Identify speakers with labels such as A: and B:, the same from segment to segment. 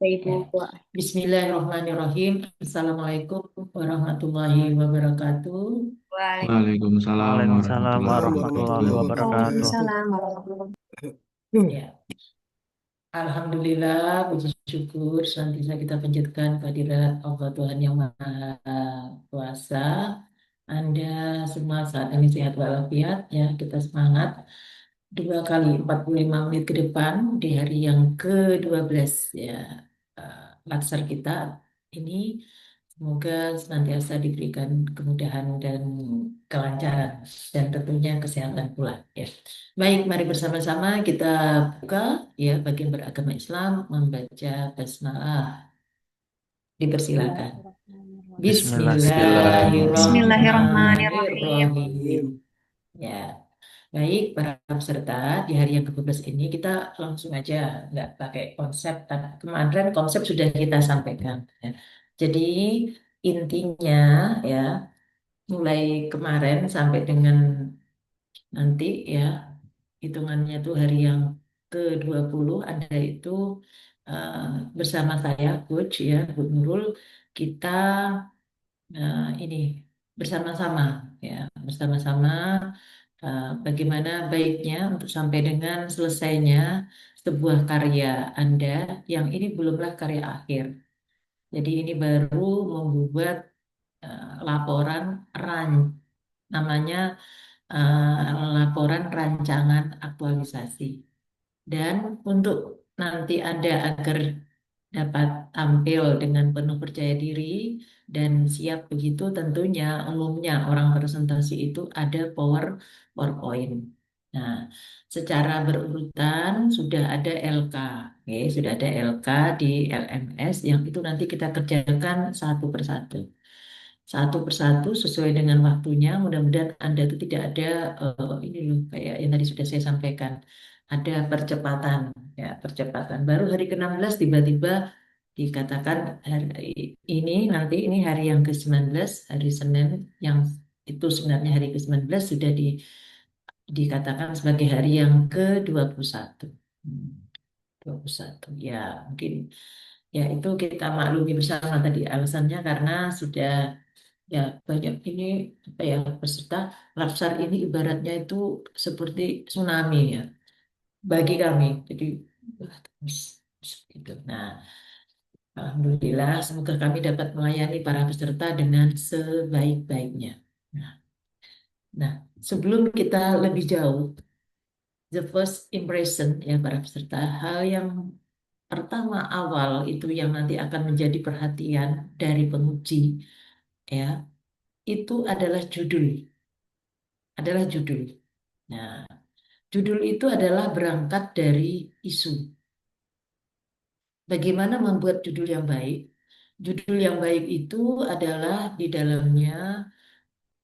A: Ibu.
B: Ya. Bismillahirrahmanirrahim. Assalamualaikum warahmatullahi wabarakatuh.
C: Waalaikumsalam
D: Waalaikumsalam
C: warahmatullahi
D: warahmatullahi
C: wabarakatuh.
D: wabarakatuh.
A: Waalaikumsalam warahmatullahi
B: Ya, Alhamdulillah, puji syukur senantiasa kita panjatkan kehadirat Allah Tuhan yang Maha Kuasa. Anda semua saat ini sehat walafiat, ya kita semangat 2 kali 45 menit ke depan di hari yang ke-12 ya latsar kita ini. Semoga senantiasa diberikan kemudahan dan kelancaran dan tentunya kesehatan pula ya. Baik, mari bersama-sama kita buka ya bagian beragama Islam membaca basmalah. Dipersilakan.
D: Bismillah.
A: Bismillahirrahmanirrahim.
B: Bismillahirrahmanirrahim. Ya, baik para peserta di hari yang ke-12 ini kita langsung aja nggak pakai konsep. Kemarin konsep sudah kita sampaikan. Ya. Jadi intinya ya mulai kemarin sampai dengan nanti ya hitungannya itu hari yang ke-20 Anda itu eh, bersama saya coach ya Bu Nurul kita ini bersama-sama ya bersama-sama bagaimana baiknya untuk sampai dengan selesainya sebuah karya Anda yang ini belumlah karya akhir. Jadi ini baru membuat laporan ran namanya laporan rancangan aktualisasi. Dan untuk nanti Anda agar dapat tampil dengan penuh percaya diri dan siap begitu, tentunya umumnya orang presentasi itu ada PowerPoint. Nah, secara berurutan sudah ada LK, oke, sudah ada LK di LMS yang itu nanti kita kerjakan satu persatu. Satu persatu sesuai dengan waktunya. Mudah-mudahan Anda itu tidak ada ini loh kayak yang tadi sudah saya sampaikan. Ada percepatan, ya percepatan. Baru hari ke-16 tiba-tiba dikatakan hari ini nanti ini hari yang ke-19 hari Senin yang itu sebenarnya hari ke-19 sudah dikatakan sebagai hari yang ke-21. 21. Ya, mungkin ya itu kita maklumi bersama tadi alasannya karena sudah ya banyak ini apa ya peserta Lapsar ini ibaratnya itu seperti tsunami ya bagi kami. Jadi wah, terus gitu. Nah, Alhamdulillah, semoga kami dapat melayani para peserta dengan sebaik-baiknya. Nah, nah, sebelum kita lebih jauh, the first impression ya para peserta, hal yang pertama awal itu yang nanti akan menjadi perhatian dari penguji ya, itu adalah judul. Nah, judul itu adalah berangkat dari isu. Bagaimana membuat judul yang baik? Judul yang baik itu adalah di dalamnya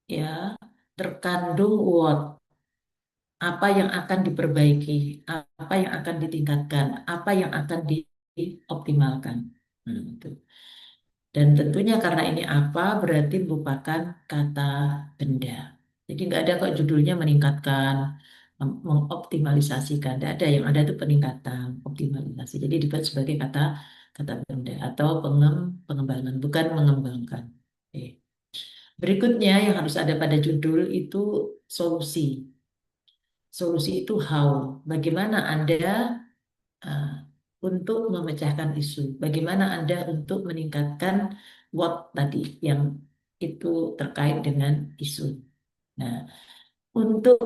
B: ya terkandung apa yang akan diperbaiki, apa yang akan ditingkatkan, apa yang akan dioptimalkan. Itu. Dan tentunya karena ini apa berarti merupakan kata benda. Jadi nggak ada kok judulnya meningkatkan, mengoptimalisasikan. Tidak ada, yang ada itu peningkatan, optimalisasi. Jadi dibuat sebagai kata kata benda atau pengembangan, bukan mengembangkan. Oke. Berikutnya yang harus ada pada judul itu solusi. Solusi itu how. Bagaimana Anda uh, untuk memecahkan isu? Bagaimana Anda untuk meningkatkan what tadi yang itu terkait dengan isu? Nah, untuk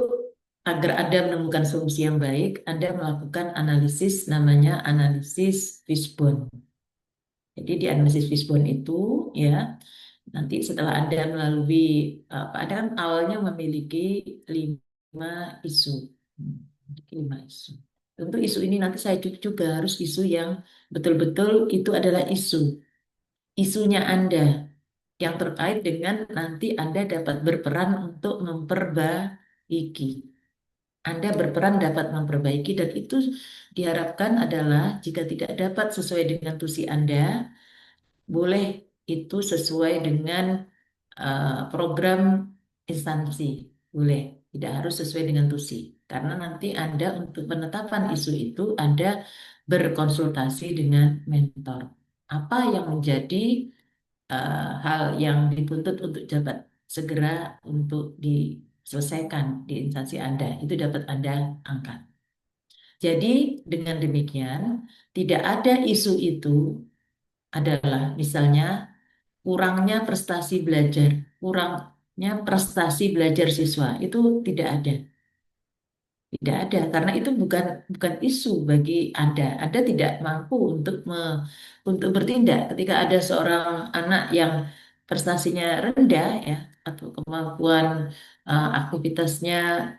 B: agar Anda menemukan solusi yang baik, Anda melakukan analisis namanya analisis fishbone. Jadi di analisis fishbone itu ya nanti setelah Anda melalui Anda kan awalnya memiliki 5 isu. Memiliki 5 isu. Tentu isu ini nanti saya juga harus isu yang betul-betul itu adalah isu. Isunya Anda yang terkait dengan nanti Anda dapat berperan untuk memperbaiki. Anda berperan dapat memperbaiki dan itu diharapkan adalah jika tidak dapat sesuai dengan tusi Anda, boleh itu sesuai dengan program instansi, boleh. Tidak harus sesuai dengan tusi. Karena nanti Anda untuk penetapan isu itu Anda berkonsultasi dengan mentor. Apa yang menjadi hal yang dituntut untuk jabat segera untuk diselesaikan di instansi Anda, itu dapat Anda angkat. Jadi dengan demikian, tidak ada isu itu adalah misalnya kurangnya prestasi belajar, kurangnya prestasi belajar siswa, itu tidak ada. Tidak ada, karena itu bukan isu bagi Anda. Anda tidak mampu untuk bertindak ketika ada seorang anak yang prestasinya rendah ya atau kemampuan aktivitasnya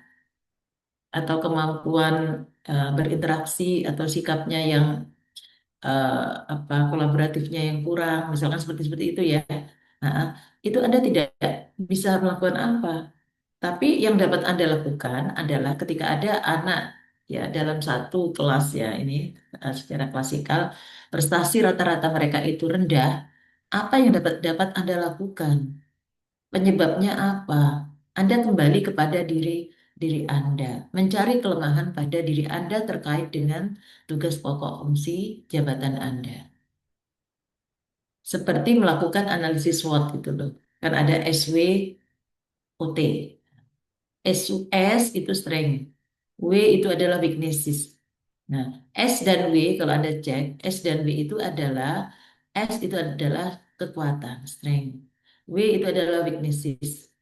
B: atau kemampuan berinteraksi atau sikapnya yang eh, kolaboratifnya yang kurang, misalkan seperti itu ya. Nah, itu Anda tidak bisa melakukan apa. Tapi yang dapat Anda lakukan adalah ketika ada anak ya dalam satu kelas ya ini secara klasikal prestasi rata-rata mereka itu rendah, apa yang dapat dapat Anda lakukan? Penyebabnya apa? Anda kembali kepada diri Anda, mencari kelemahan pada diri Anda terkait dengan tugas pokok fungsi jabatan Anda. Seperti melakukan analisis SWOT gitu loh. Kan ada SWOT. S itu strength, W itu adalah weaknesses. Nah, S dan W kalau Anda cek, S itu adalah kekuatan, strength. W itu adalah weaknesses.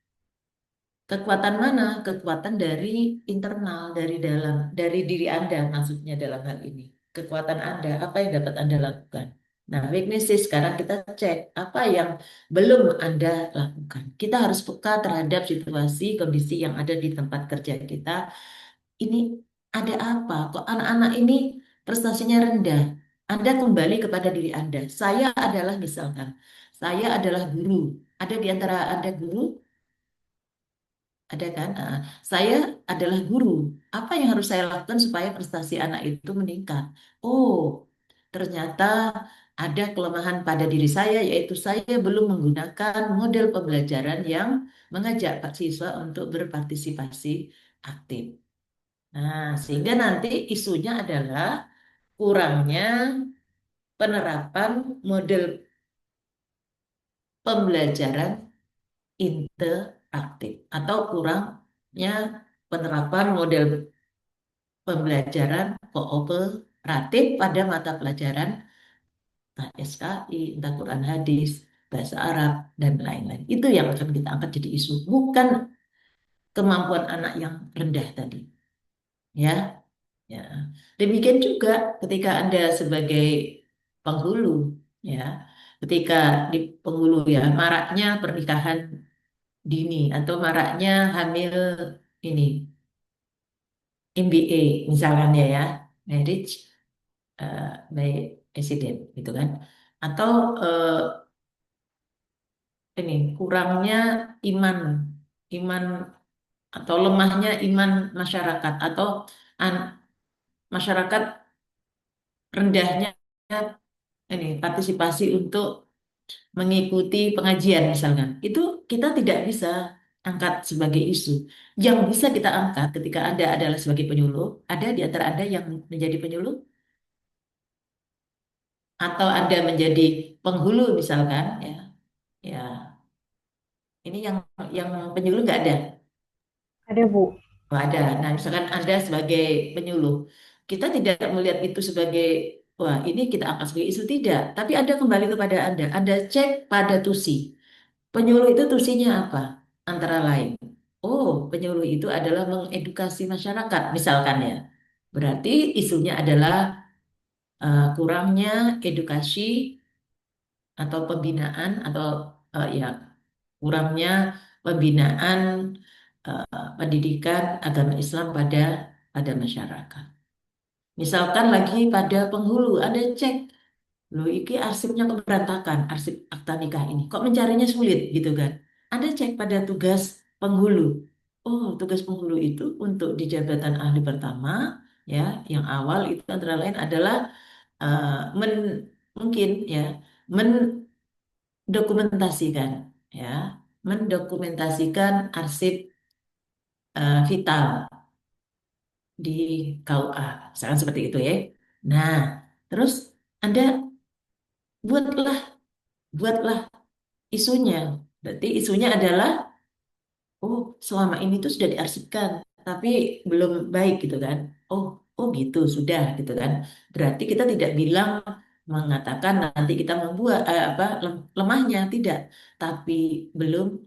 B: Kekuatan mana? Kekuatan dari internal, dari dalam, dari diri Anda maksudnya dalam hal ini. Kekuatan Anda, apa yang dapat Anda lakukan? Nah, weaknesses sekarang kita cek apa yang belum Anda lakukan. Kita harus peka terhadap situasi, kondisi yang ada di tempat kerja kita. Ini ada apa? Kok anak-anak ini prestasinya rendah? Anda kembali kepada diri Anda. Saya adalah misalkan, saya adalah guru. Ada di antara Anda guru? Ada kan? Saya adalah guru. Apa yang harus saya lakukan supaya prestasi anak itu meningkat? Oh, ternyata ada kelemahan pada diri saya, yaitu saya belum menggunakan model pembelajaran yang mengajak Pak siswa untuk berpartisipasi aktif. Nah, sehingga nanti isunya adalah kurangnya penerapan model pembelajaran interaktif atau kurangnya penerapan model pembelajaran kooperatif pada mata pelajaran entah SKI, entah Quran hadis, bahasa Arab, dan lain-lain. Itu yang akan kita angkat jadi isu, bukan kemampuan anak yang rendah tadi. Ya, ya. Demikian juga ketika Anda sebagai penghulu, ya, ketika di penghulu ya maraknya pernikahan dini atau maraknya hamil ini MBA misalkan ya, marriage eh, by accident gitu kan, atau eh, ini kurangnya iman iman atau lemahnya iman masyarakat atau an- masyarakat rendahnya ini partisipasi untuk mengikuti pengajian misalkan itu kita tidak bisa angkat sebagai isu. Yang bisa kita angkat ketika Anda adalah sebagai penyuluh, ada di antara Anda yang menjadi penyuluh atau Anda menjadi penghulu misalkan ya. Ya, ini yang penyuluh nggak ada.
D: Ada, Bu.
B: Oh, ada. Nah, misalkan Anda sebagai penyuluh, kita tidak melihat itu sebagai, wah, ini kita angkat sebagai isu tidak. Tapi Anda kembali kepada Anda. Anda cek pada TUSI. Penyuluh itu TUSInya apa? Antara lain. Oh, penyuluh itu adalah mengedukasi masyarakat, misalkan ya. Berarti isunya adalah kurangnya edukasi atau pembinaan atau ya kurangnya pembinaan pendidikan agama Islam pada masyarakat. Misalkan lagi pada penghulu, Anda cek, loh iki arsipnya keberantakan, arsip akta nikah ini. Kok mencarinya sulit gitu kan? Anda cek pada tugas penghulu. Oh, tugas penghulu itu untuk di jabatan ahli pertama, ya, yang awal itu antara lain adalah eh, mungkin ya mendokumentasikan, ya, mendokumentasikan arsip vital di KUA, misalkan seperti itu ya. Nah, terus Anda buatlah buatlah isunya. Berarti isunya adalah, oh, selama ini tuh sudah diarsipkan, tapi belum baik gitu kan. Oh, oh gitu, sudah gitu kan. Berarti kita tidak bilang mengatakan nanti kita membuat apa lemahnya tidak, tapi belum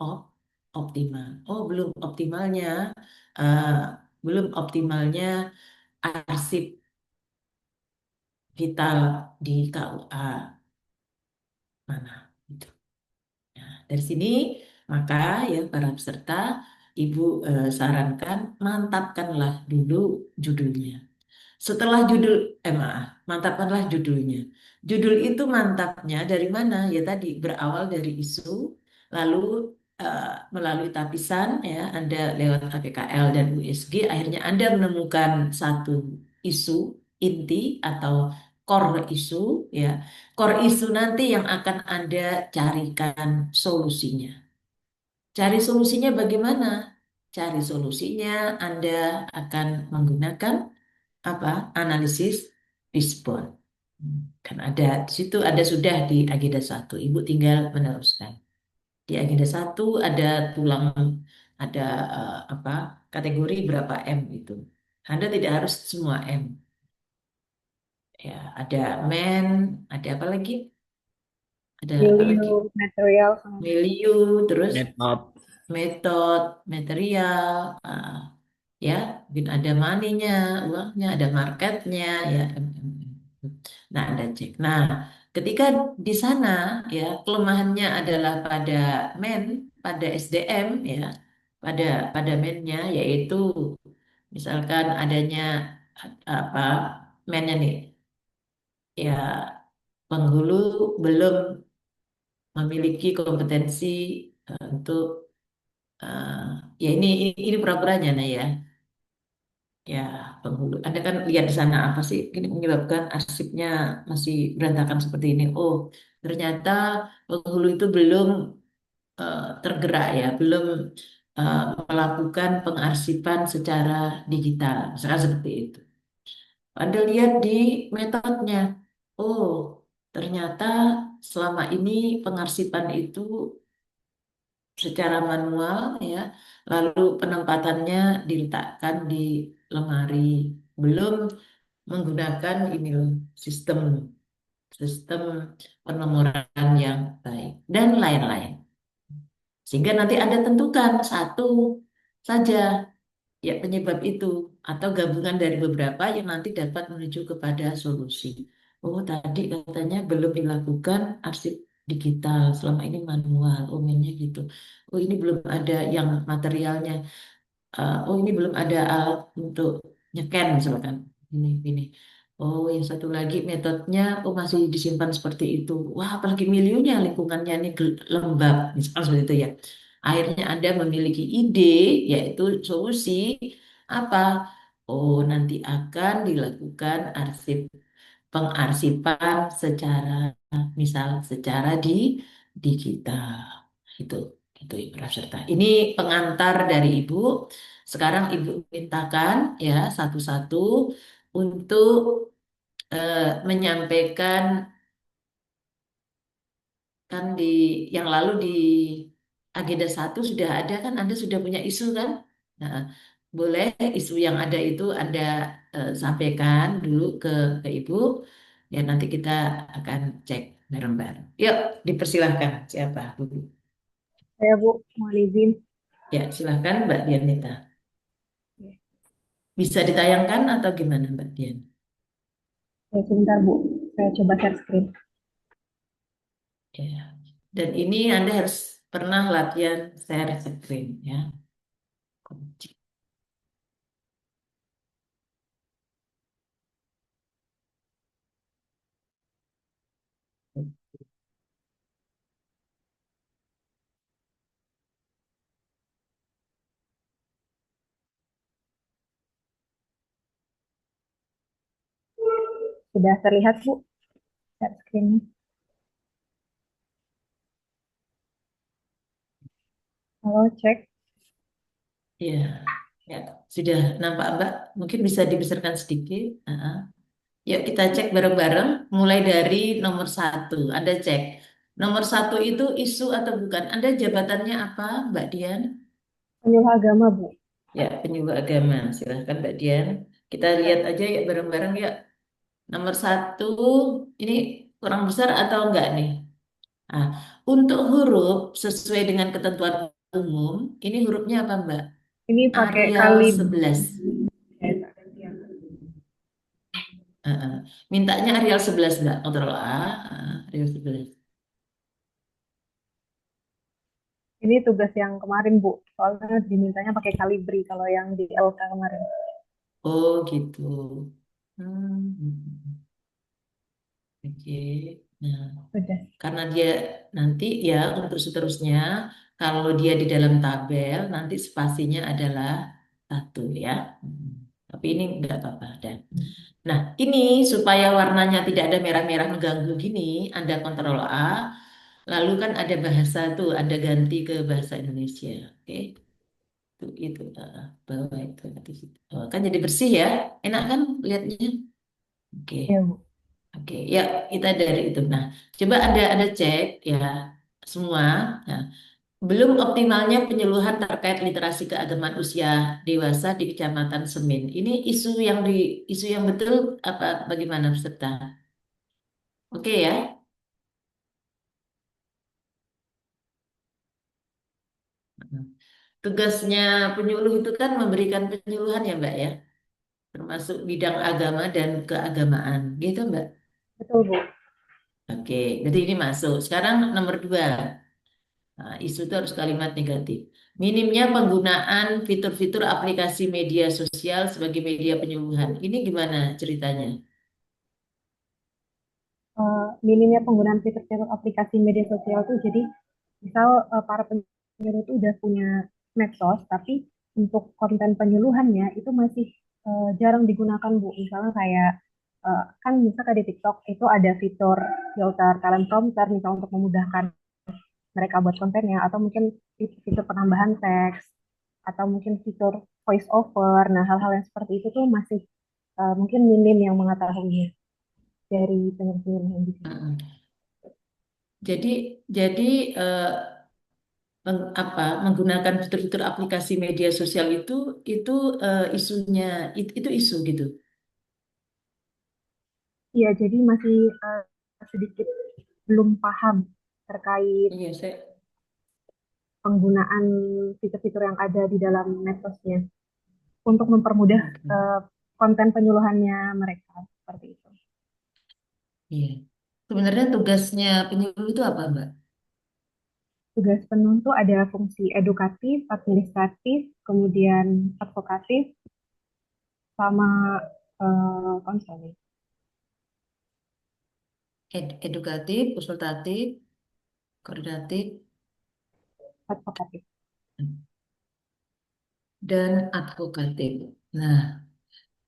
B: optimal. Oh, eh, belum optimalnya arsip vital di KUA mana gitu. Nah, dari sini maka ya para peserta, Ibu sarankan mantapkanlah dulu judulnya. Setelah judul, maaf, mantapkanlah judulnya. Judul itu mantapnya dari mana? Ya tadi berawal dari isu, lalu melalui tapisan ya, Anda lewat APKL dan USG, akhirnya Anda menemukan satu isu inti atau core isu ya. Core isu nanti yang akan Anda carikan solusinya. Cari solusinya bagaimana? Cari solusinya Anda akan menggunakan apa analisis fishbone. Kan ada di situ ada sudah di agenda satu. Ibu tinggal meneruskan. Di agenda satu ada tulang ada apa kategori berapa M itu. Anda tidak harus semua M. Ya, ada men, ada apa lagi? Ada apa lagi?
D: Value, material, sama
B: Milieu, terus
C: Laptop.
B: metode, material, ya, mungkin ada money-nya, uangnya, ada marketnya, ya. Nah, Anda cek. Nah, ketika di sana, ya, kelemahannya adalah pada men, pada SDM, ya, pada pada mennya, yaitu misalkan adanya apa mennya nih, ya, penghulu belum memiliki kompetensi untuk ya ini pura-puranya, nah ya. Ya, penghulu. Anda kan lihat di sana apa sih ini menyebabkan arsipnya masih berantakan seperti ini. Oh, ternyata penghulu itu belum tergerak ya, belum eh, melakukan pengarsipan secara digital. Misalkan seperti itu. Anda lihat di metodenya. Oh, ternyata selama ini pengarsipan itu secara manual ya, lalu penempatannya diletakkan di lemari. Belum menggunakan ini loh, sistem sistem penomoran yang baik dan lain-lain. Sehingga nanti Anda tentukan satu saja ya penyebab itu atau gabungan dari beberapa yang nanti dapat menuju kepada solusi. Oh, tadi katanya belum dilakukan arsip digital, selama ini manual. Oh, mainnya gitu. Oh, ini belum ada yang materialnya. Oh, ini belum ada alat untuk nyeken misalkan. Ini. Oh, yang satu lagi metodenya, oh masih disimpan seperti itu. Wah, apalagi miliunya lingkungannya ini lembab, misalkan seperti itu ya. Akhirnya Anda memiliki ide, yaitu solusi apa? Oh, nanti akan dilakukan pengarsipan secara, misal secara digital. Itu itu Ibu Rafserta. Ini pengantar dari Ibu. Sekarang Ibu mintakan ya satu-satu untuk menyampaikan kan di yang lalu di agenda satu sudah ada kan Anda sudah punya isu kan? Nah, boleh isu yang ada itu Anda sampaikan dulu ke Ibu. Ya nanti kita akan cek bareng-bareng. Yuk, dipersilahkan siapa dulu?
D: saya Bu, mohon izin.
B: Ya, silahkan Mbak Dianita.
D: Ya,
B: Bisa ditayangkan atau gimana Mbak Dian?
D: sebentar Bu, saya coba share screen.
B: Ya. Dan ini Anda harus pernah latihan share screen ya. Kunci.
D: Sudah terlihat Bu, share screen. Halo, cek.
B: Ya, ya, sudah nampak Mbak. Mungkin bisa dibesarkan sedikit. Ah, ah. Yuk kita cek bareng-bareng, mulai dari nomor satu. Anda cek. Nomor satu itu isu atau bukan? Anda jabatannya apa, Mbak Dian?
D: Penyuluh agama, Bu.
B: Ya, penyuluh agama. Silahkan, Mbak Dian. Kita lihat aja ya bareng-bareng ya. Nomor satu, ini kurang besar atau enggak nih? Ah, untuk huruf sesuai dengan ketentuan umum, ini hurufnya apa, Mbak?
D: Ini pakai
B: Arial
D: kali
B: 11. Heeh. Mintanya Arial 11, Mbak. Kontrol A, Arial 11.
D: ini tugas yang kemarin, Bu. Soalnya dimintanya pakai kalibri kalau yang di LK kemarin.
B: Oh, gitu. Oke. Nah,
D: Sudah.
B: karena dia nanti ya untuk seterusnya, kalau dia di dalam tabel, nanti spasinya adalah satu ya. Hmm. Tapi ini enggak apa-apa. Dan, nah, ini supaya warnanya tidak ada merah-merah mengganggu gini, Anda kontrol A, lalu kan ada bahasa tuh, Anda ganti ke bahasa Indonesia. Oke, itu bawah itu di situ. Oh, kan jadi bersih ya, enak kan lihatnya? Oke.
D: Ya, Bu.
B: Oke, ya kita dari itu. Nah, coba ada cek ya semua. Nah, belum optimalnya penyuluhan terkait literasi keagamaan usia dewasa di Kecamatan Semin. Ini isu yang betul apa bagaimana peserta? Oke ya. Tugasnya penyuluh itu kan memberikan penyuluhan ya, Mbak ya, termasuk bidang agama dan keagamaan, gitu Mbak.
D: Betul, Bu.
B: Oke, jadi ini masuk. Sekarang nomor dua. Nah, isu itu harus kalimat negatif. Minimnya penggunaan fitur-fitur aplikasi media sosial sebagai media penyuluhan. Ini gimana ceritanya?
D: Minimnya penggunaan fitur-fitur aplikasi media sosial tuh jadi misal para penyuluh itu udah punya medsos tapi untuk konten penyuluhannya itu masih jarang digunakan, Bu. Misalnya kayak kan misalnya kayak di TikTok itu ada fitur filter talent prompter misal untuk memudahkan mereka buat kontennya atau mungkin fitur penambahan teks atau mungkin fitur voice over. Nah, hal-hal yang seperti itu tuh masih mungkin minim yang mengetahuinya dari penyuluh-penyuluh yang di sini.
B: Mm-mm. Jadi jadi eh, menggunakan fitur-fitur aplikasi media sosial itu isunya itu isu gitu.
D: Iya, jadi masih sedikit belum paham terkait
B: Iya, saya.
D: penggunaan fitur-fitur yang ada di dalam medsosnya untuk mempermudah
B: Oke.
D: konten penyuluhannya mereka seperti itu.
B: Iya. Sebenarnya tugasnya penyuluh itu apa, Mbak?
D: Tugas penuh tuh ada fungsi edukatif, administratif, kemudian advokatif, sama konseling,
B: Edukatif, konsultatif, koordinatif,
D: advokatif.
B: dan advokatif. Nah,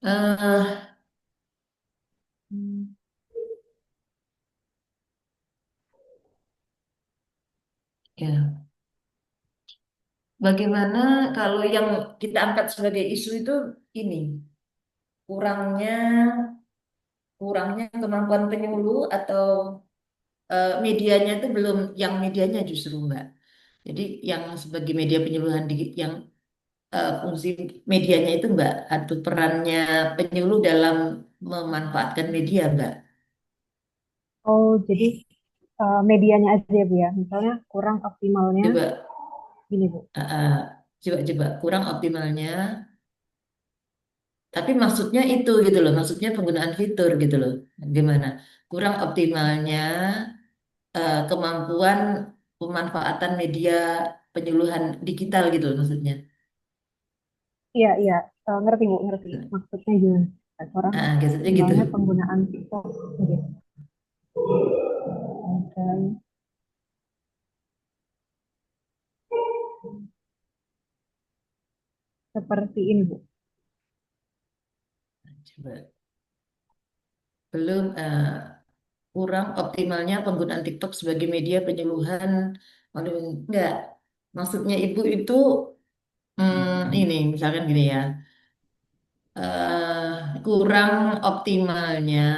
B: eh hmm, ya, bagaimana kalau yang kita angkat sebagai isu itu ini kurangnya kurangnya kemampuan penyuluh atau medianya itu belum yang medianya justru Mbak. Jadi yang sebagai media penyuluhan yang fungsi medianya itu Mbak, atau perannya penyuluh dalam memanfaatkan media Mbak.
D: Oh, jadi medianya aja ya, Bu ya. Misalnya kurang optimalnya
B: Coba
D: gini, Bu.
B: eh, eh, coba kurang optimalnya. Tapi maksudnya itu gitu loh, maksudnya penggunaan fitur gitu loh. Gimana? Kurang optimalnya kemampuan pemanfaatan media penyuluhan digital gitu loh maksudnya.
D: Iya, iya. Ngerti, Bu, ngerti. Maksudnya gimana? Kurang
B: Maksudnya gitu.
D: optimalnya penggunaan TikTok. Gitu. Oke. Seperti ini, Bu.
B: Coba. Belum kurang optimalnya penggunaan TikTok sebagai media penyuluhan. Waduh, enggak. Maksudnya ibu itu ini misalkan gini ya. kurang optimalnya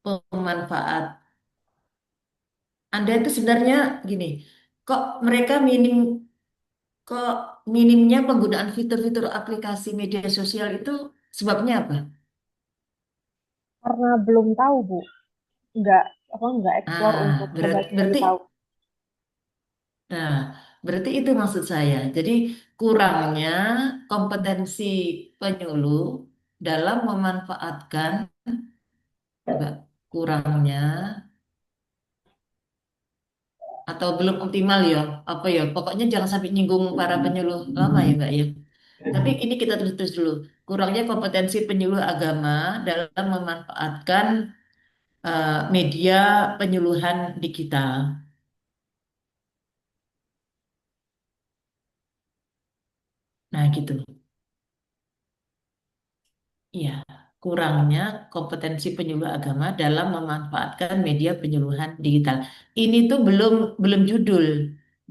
B: pemanfaat. Anda itu sebenarnya gini, kok mereka kok minimnya penggunaan fitur-fitur aplikasi media sosial itu sebabnya apa?
D: Karena belum tahu, Bu. Nggak, nggak explore untuk
B: Ah,
D: coba cari
B: berarti,
D: tahu.
B: nah, berarti itu maksud saya. Jadi kurangnya kompetensi penyuluh dalam memanfaatkan, enggak, kurangnya atau belum optimal ya, apa ya? Pokoknya jangan sampai nyinggung para penyuluh lama ya, Mbak ya. Tapi ini kita terus dulu. Kurangnya kompetensi penyuluh agama dalam memanfaatkan media penyuluhan digital. Nah, gitu. Iya, kurangnya kompetensi penyuluh agama dalam memanfaatkan media penyuluhan digital. Ini tuh belum judul.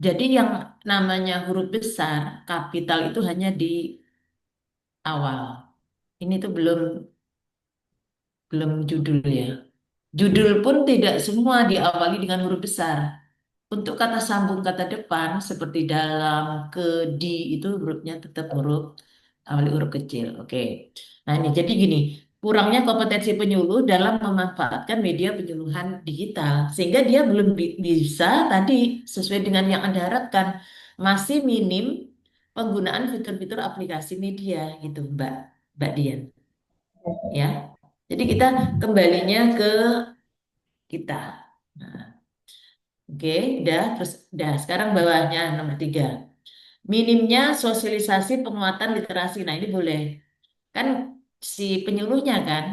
B: Jadi yang namanya huruf besar, kapital itu hanya di awal. Ini tuh belum judul ya. Judul pun tidak semua diawali dengan huruf besar. Untuk kata sambung kata depan seperti dalam, ke, di itu hurufnya tetap huruf awal huruf kecil. Oke. Nah, ini jadi gini, kurangnya kompetensi penyuluh dalam memanfaatkan media penyuluhan digital sehingga dia belum bisa tadi sesuai dengan yang Anda harapkan, masih minim penggunaan fitur-fitur aplikasi media gitu, Mbak Dian, ya. Jadi kita kembalinya ke kita. Nah, oke, udah. Sekarang bawahnya nomor 3. Minimnya sosialisasi penguatan literasi. Nah, ini boleh. Kan si penyuluhnya kan,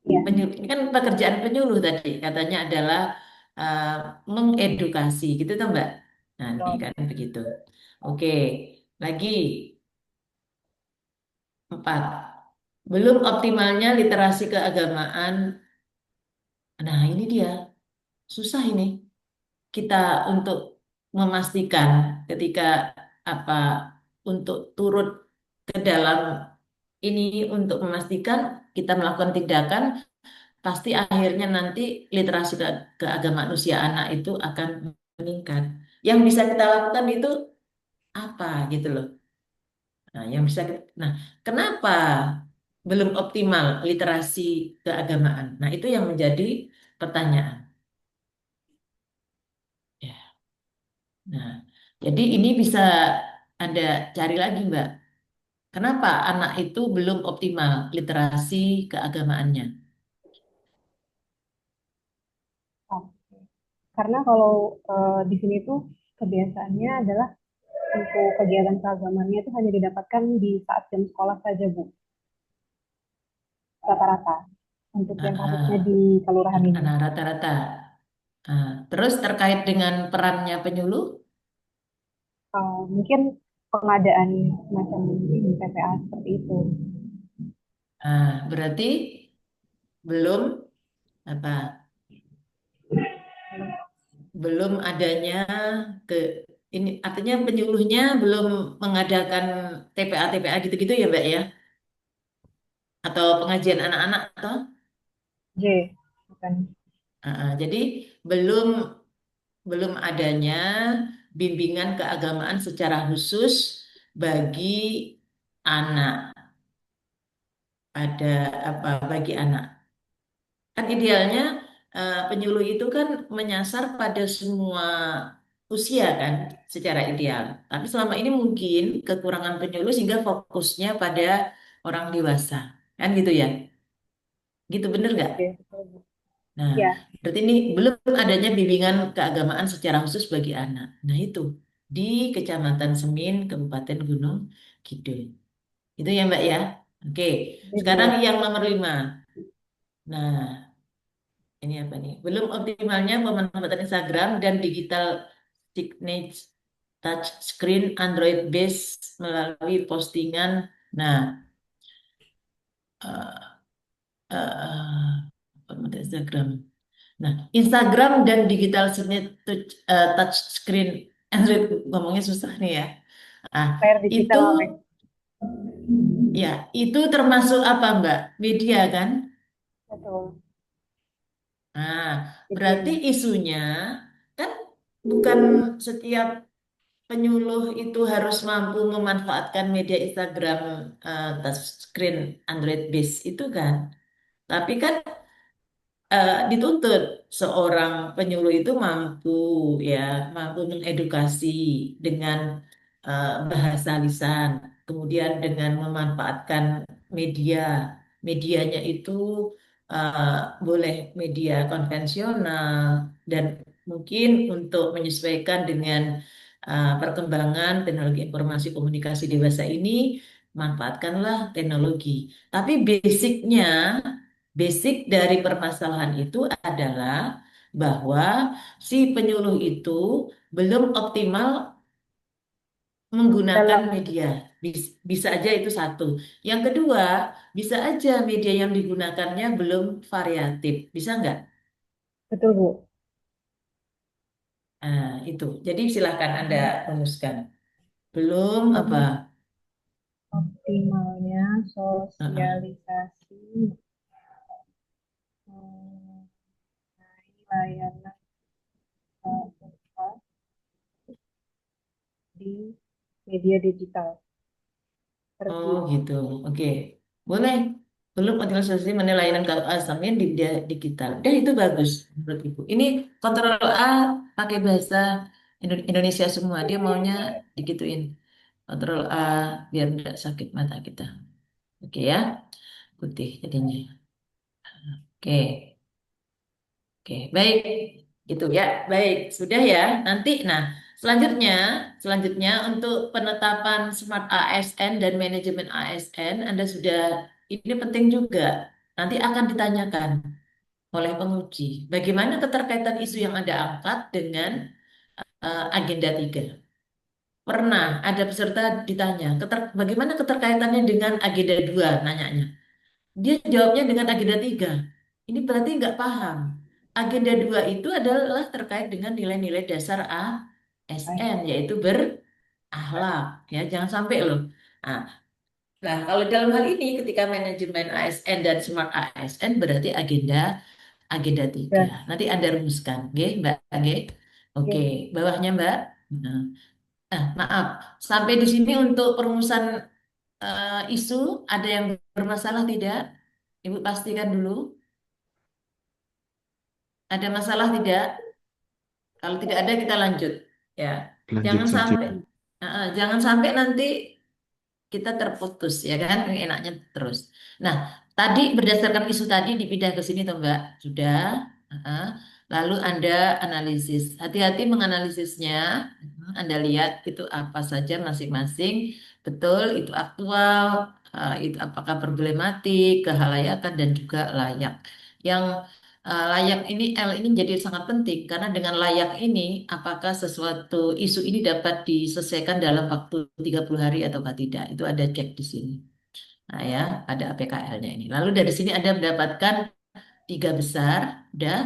D: Ya,
B: ini kan pekerjaan penyuluh tadi katanya adalah uh, mengedukasi, gitu tuh Mbak. Nah, ini
D: betul.
B: kan begitu. Oke, lagi 4. Belum optimalnya literasi keagamaan. Nah, ini dia. Susah ini. Kita untuk memastikan ketika apa untuk turut ke dalam ini untuk memastikan kita melakukan tindakan pasti akhirnya nanti literasi keagamaan usia anak itu akan meningkat. Yang bisa kita lakukan itu apa gitu loh. Nah, nah, kenapa belum optimal literasi keagamaan? Nah, itu yang menjadi pertanyaan. Ya. Nah, jadi ini bisa Anda cari lagi, Mbak. Kenapa anak itu belum optimal literasi keagamaannya?
D: Oh, karena kalau di sini tuh kebiasaannya adalah untuk kegiatan keagamannya itu hanya didapatkan di saat jam sekolah saja, Bu. Rata-rata. Untuk yang kasusnya
B: Ah,
D: di kelurahan ini.
B: nah, rata-rata. Ah, terus terkait dengan perannya penyuluh,
D: Mungkin pengadaan semacam ini PPA seperti itu.
B: berarti belum apa? Belum adanya ke ini artinya penyuluhnya belum mengadakan TPA gitu-gitu ya, Mbak ya? Atau pengajian anak-anak atau?
D: J, bukan.
B: Jadi belum belum adanya bimbingan keagamaan secara khusus bagi anak pada bagi anak. Kan idealnya penyuluh itu kan menyasar pada semua usia kan secara ideal. Tapi selama ini mungkin kekurangan penyuluh sehingga fokusnya pada orang dewasa. Kan gitu ya? Gitu bener nggak?
D: J, betul, Bu.
B: Nah,
D: Ya,
B: berarti ini belum adanya bimbingan keagamaan secara khusus bagi anak. Nah, itu di Kecamatan Semin, Kabupaten Gunung Kidul. Itu ya, Mbak ya. Oke,
D: J,
B: sekarang
D: Bu.
B: yang nomor 5. Nah, ini apa nih? Belum optimalnya pemanfaatan Instagram dan digital signage touch screen Android based melalui postingan. Nah, eh, pemanfaatan Instagram. Nah, Instagram dan digital touch screen Android ngomongnya susah nih ya. Ah,
D: Layar
B: itu
D: digital, Mek.
B: Ya, itu termasuk apa, Mbak? Media kan?
D: Betul.
B: Nah, berarti
D: Medianya.
B: isunya kan bukan setiap penyuluh itu harus mampu memanfaatkan media Instagram touchscreen Android base itu kan. Tapi kan dituntut seorang penyuluh itu mampu ya mampu mengedukasi dengan bahasa lisan, kemudian dengan memanfaatkan media, medianya itu eh, boleh media konvensional dan mungkin untuk menyesuaikan dengan perkembangan teknologi informasi komunikasi dewasa ini manfaatkanlah teknologi. Tapi basic dari permasalahan itu adalah bahwa si penyuluh itu belum optimal menggunakan
D: Dalam
B: media. Bisa aja itu satu. Yang kedua, bisa aja media yang digunakannya belum variatif. Bisa nggak?
D: betul Bu.
B: Nah, itu. Jadi silakan Anda rumuskan. Belum apa?
D: Belum optimalnya
B: Heeh.
D: sosialisasi layanan UKA di media digital
B: Oh
D: seperti
B: gitu. Oke. Boleh. Belum organisasi menilai layanan kalau asalnya di dia digital. Dan itu bagus menurut Ibu. Ini kontrol A pakai bahasa Indonesia semua. Dia maunya digituin. Kontrol A biar tidak sakit mata kita. Oke ya. Putih jadinya. Oke. Oke. Baik. Gitu ya. Baik. Sudah ya. Nanti nah selanjutnya selanjutnya untuk penetapan Smart ASN dan manajemen ASN Anda sudah ini penting juga. Nanti akan ditanyakan oleh penguji. Bagaimana keterkaitan isu yang Anda angkat dengan agenda 3? Pernah ada peserta ditanya, bagaimana keterkaitannya dengan agenda 2? Nanyanya. Dia jawabnya dengan agenda 3. Ini berarti nggak paham. Agenda 2 itu adalah terkait dengan nilai-nilai dasar ASN,
D: ASN.
B: yaitu berakhlak. Ya, jangan sampai loh. Nah, nah, kalau dalam hal ini ketika manajemen ASN dan smart ASN berarti agenda 3.
D: Ya,
B: Nanti Anda rumuskan, Oke, Mbak. Oke. Oke,
D: oke.
B: bawahnya Mbak. Nah, maaf. Sampai di sini untuk perumusan isu ada yang bermasalah tidak? Ibu pastikan dulu. Ada masalah tidak? Kalau tidak ada kita lanjut. Ya,
C: Lanjut
B: jangan
C: saja.
B: sampai jangan sampai nanti kita terputus ya kan enaknya terus. Nah, tadi berdasarkan isu tadi dipindah ke sini toh Mbak. Sudah. Heeh. Lalu Anda analisis. Hati-hati menganalisisnya. Anda lihat itu apa saja masing-masing. Betul, itu aktual, itu apakah problematik, kehalayakan dan juga layak. Yang layak ini L ini jadi sangat penting karena dengan layak ini apakah sesuatu isu ini dapat diselesaikan dalam waktu 30 hari atau tidak. Itu ada cek di sini. Nah ya, ada APKL-nya ini. Lalu dari sini Anda mendapatkan tiga besar. Udah,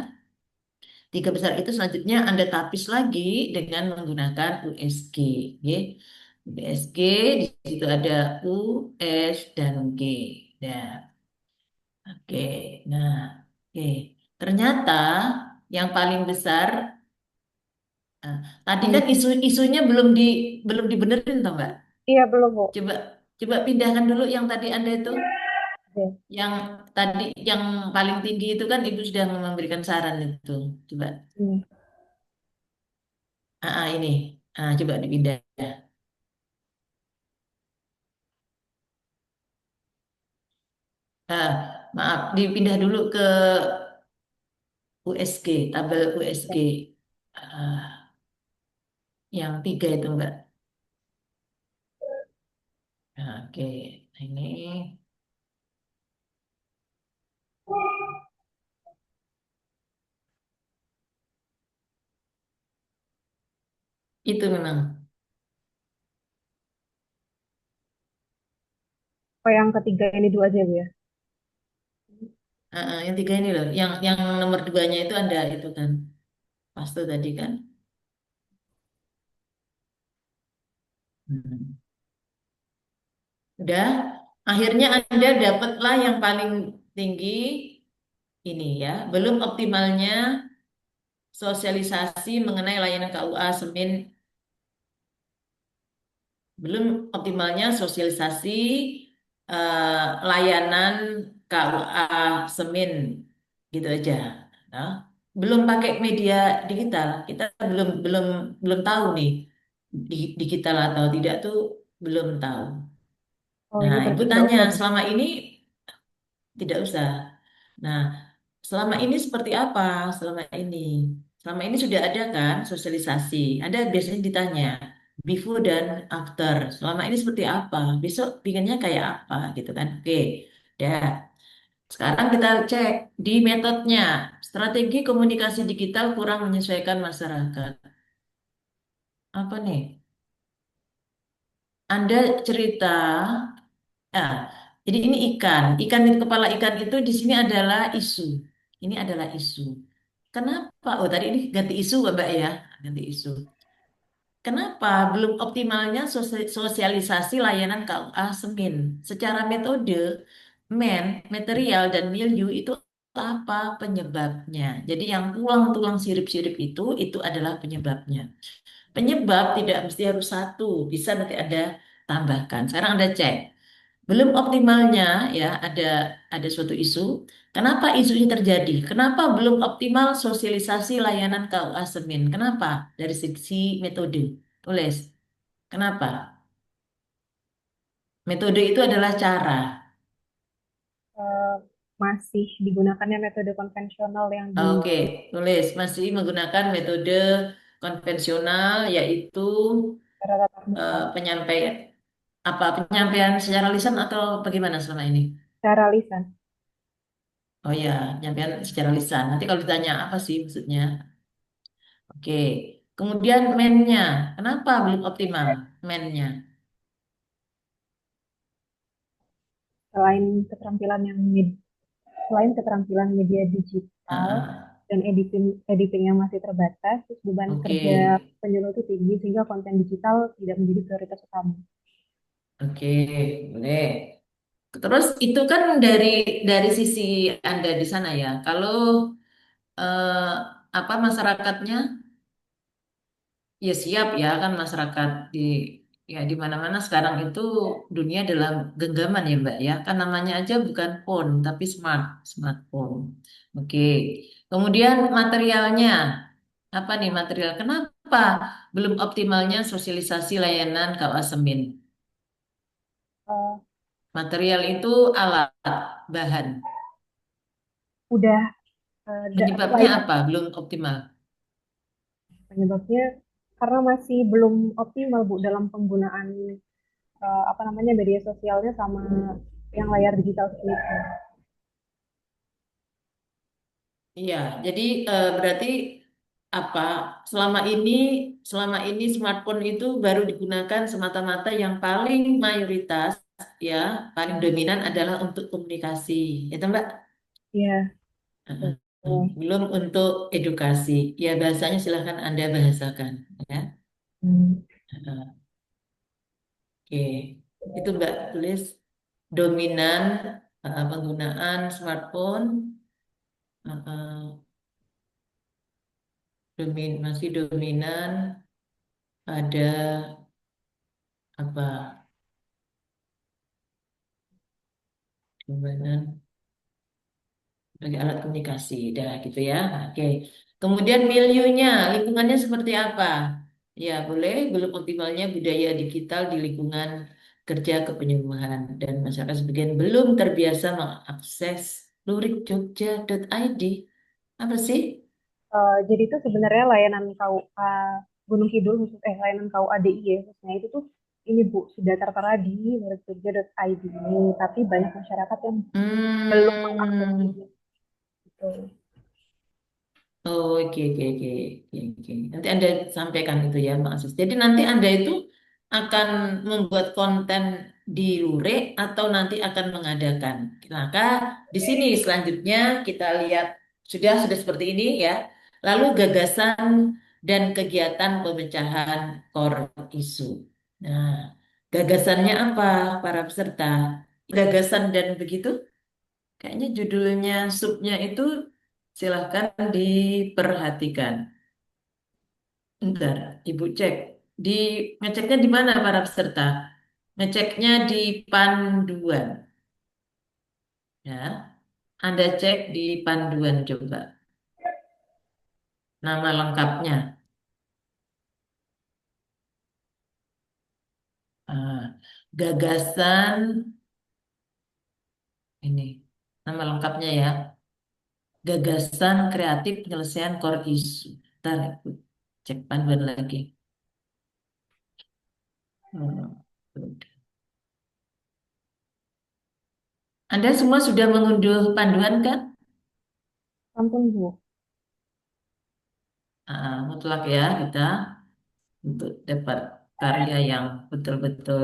B: tiga besar itu selanjutnya Anda tapis lagi dengan menggunakan USG. Oke. USG, di situ ada U, S, dan G. Nah, oke. Nah, oke. Ternyata yang paling besar, eh, tadi
D: Yang
B: kan
D: mana?
B: isunya belum dibenerin toh Mbak?
D: Iya belum Bu.
B: Coba coba pindahkan dulu yang tadi Anda itu,
D: Oke.
B: yang tadi yang paling tinggi itu kan Ibu sudah memberikan saran itu. Coba,
D: Ini.
B: ini, coba dipindah. Ah, maaf, dipindah dulu ke USG, tabel USG
D: Ya.
B: ah, yang tiga itu Mbak. Oke, nah, ini itu memang.
D: Oh yang ketiga ini dua aja Bu ya.
B: Yang tiga ini loh, yang nomor duanya itu Anda itu kan, pas tuh tadi kan. Hmm. Udah. Akhirnya Anda dapatlah yang paling tinggi ini ya. Belum optimalnya sosialisasi mengenai layanan KUA Semin, belum optimalnya sosialisasi layanan KUA Semin, gitu aja. Nah, belum pakai media digital, kita belum belum belum tahu nih digital atau tidak tuh belum tahu.
D: Oh,
B: Nah,
D: ini
B: Ibu
D: berarti nggak
B: tanya
D: usah, Bu.
B: selama ini tidak usah. Nah, selama ini seperti apa? Selama ini, selama ini sudah ada kan sosialisasi. Ada biasanya ditanya before dan after. Selama ini seperti apa? Besok bikinnya kayak apa gitu kan? Oke, dah. Sekarang kita cek di metodenya. Strategi komunikasi digital kurang menyesuaikan masyarakat. Apa nih? Anda cerita. Ah, jadi ini ikan. Ikan itu kepala ikan itu di sini adalah isu. Ini adalah isu. Kenapa? Oh, tadi ini ganti isu, Mbak ya. Ganti isu. Kenapa belum optimalnya sosialisasi layanan KUA Semin? Secara metode, material, dan milieu itu apa penyebabnya? Jadi yang tulang-tulang sirip-sirip itu adalah penyebabnya. Penyebab tidak mesti harus satu, bisa nanti ada tambahkan. Sekarang Anda cek. Belum optimalnya ya ada suatu isu. Kenapa isu ini terjadi? Kenapa belum optimal sosialisasi layanan KUA Semin? Kenapa? Dari sisi metode. Tulis. Kenapa? Metode itu adalah cara.
D: Eh, Masih digunakannya metode konvensional yang di
B: Oke, tulis masih menggunakan metode konvensional yaitu
D: era tatap muka,
B: penyampaian penyampaian secara lisan atau bagaimana selama ini?
D: secara lisan.
B: Oh ya, penyampaian secara lisan. Nanti kalau ditanya apa sih maksudnya? Oke. Kemudian mainnya, kenapa belum optimal mainnya?
D: Selain keterampilan selain keterampilan media digital
B: Ah,
D: dan editingnya masih terbatas, terus beban
B: oke,
D: kerja penyuluh itu tinggi sehingga konten digital tidak menjadi prioritas utama.
B: oke, boleh. Terus itu kan dari sisi Anda di sana ya. Kalau eh, masyarakatnya ya siap ya kan masyarakat di mana-mana sekarang itu dunia dalam genggaman ya Mbak ya. Kan namanya aja bukan phone tapi smartphone. Oke. Kemudian materialnya apa nih material? Kenapa belum optimalnya sosialisasi layanan KUA Semin?
D: Eh,
B: Material itu alat, bahan.
D: udah
B: Penyebabnya
D: layanan
B: apa? Belum optimal.
D: penyebabnya karena masih belum optimal Bu dalam penggunaan apa namanya media sosialnya sama yang layar digital seperti itu.
B: Iya, jadi berarti apa? Selama ini selama ini smartphone itu baru digunakan semata-mata yang paling mayoritas ya, paling dominan adalah untuk komunikasi. Itu Mbak.
D: Iya,
B: Heeh.
D: betul.
B: Belum untuk edukasi. Ya bahasanya silahkan Anda bahasakan ya.
D: Hmm.
B: Heeh. Oke. Itu Mbak tulis dominan penggunaan smartphone masih dominan pada apa dominan sebagai alat komunikasi dah gitu ya. Oke. Kemudian milieunya, lingkungannya seperti apa? Ya, boleh belum optimalnya budaya digital di lingkungan kerja kepenyuluhan dan masyarakat sebagian belum terbiasa mengakses lurik.jogja.id. Apa sih?
D: Jadi itu sebenarnya layanan KUA Gunung Kidul layanan KUA DI ya khususnya itu tuh ini Bu sudah tertera di muridkerja.id ini, tapi banyak masyarakat yang belum mengakses
B: Hmm.
D: ini gitu.
B: Oh, oke, oke, oke, oke, oke. Nanti Anda sampaikan itu ya, Mbak Aziz. Jadi nanti Anda itu akan membuat konten di Lurik atau nanti akan mengadakan. Maka di sini selanjutnya kita lihat sudah seperti ini ya. Lalu gagasan dan kegiatan pemecahan core isu. Nah, gagasannya apa para peserta? gagasan dan begitu. Kayaknya judulnya subnya itu silahkan diperhatikan. Bentar, Ibu cek. Di ngeceknya di mana para peserta? Ngeceknya di panduan, ya. Anda cek di panduan coba. Nama lengkapnya. Ah, gagasan ini. Nama lengkapnya ya. Gagasan kreatif penyelesaian core issue. Ntar, Ibu cek panduan lagi. Hmm, Anda semua sudah mengunduh panduan kan?
D: Ampun, Bu.
B: Mutlak ya kita untuk dapat karya yang betul-betul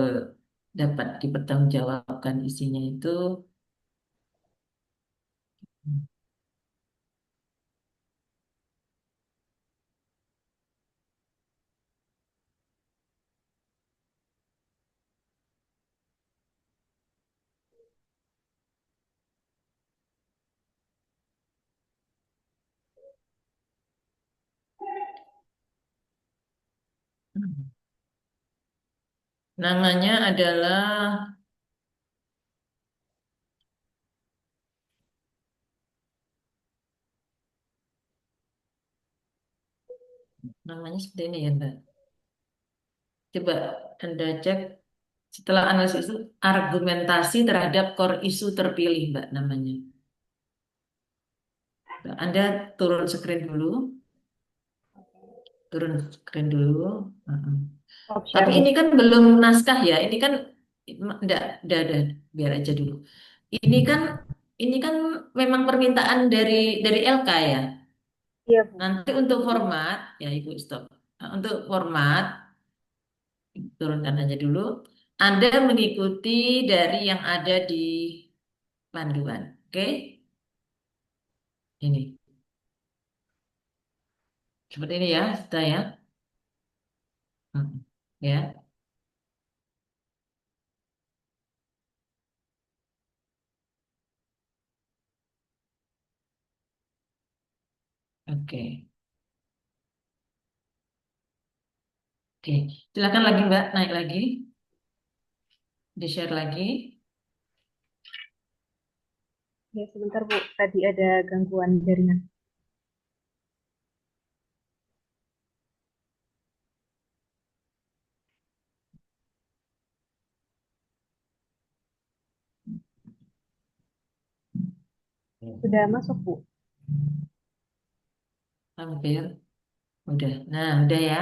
B: dapat dipertanggungjawabkan isinya itu. Namanya adalah namanya seperti ini ya Mbak. Coba Anda cek setelah analisis itu argumentasi terhadap core isu terpilih Mbak namanya. Anda turun screen dulu, turun screen dulu. Heeh.
D: Stop
B: Tapi
D: share, Bu.
B: ini kan belum naskah ya. Ini kan enggak, biar aja dulu. Ini kan ini kan memang permintaan dari LK ya.
D: Iya, Bu.
B: Nanti untuk format ya Ibu stop. Nah, untuk format turunkan aja dulu. Anda mengikuti dari yang ada di panduan. Oke? Ini. Seperti ini ya, sudah ya. Hmm. Ya. Oke. Oke. Silakan lagi Mbak, naik lagi, di-share lagi.
D: Ya, sebentar, Bu. Tadi ada gangguan jaringan. Sudah masuk, Bu.
B: Hampir. Udah. Nah, udah ya.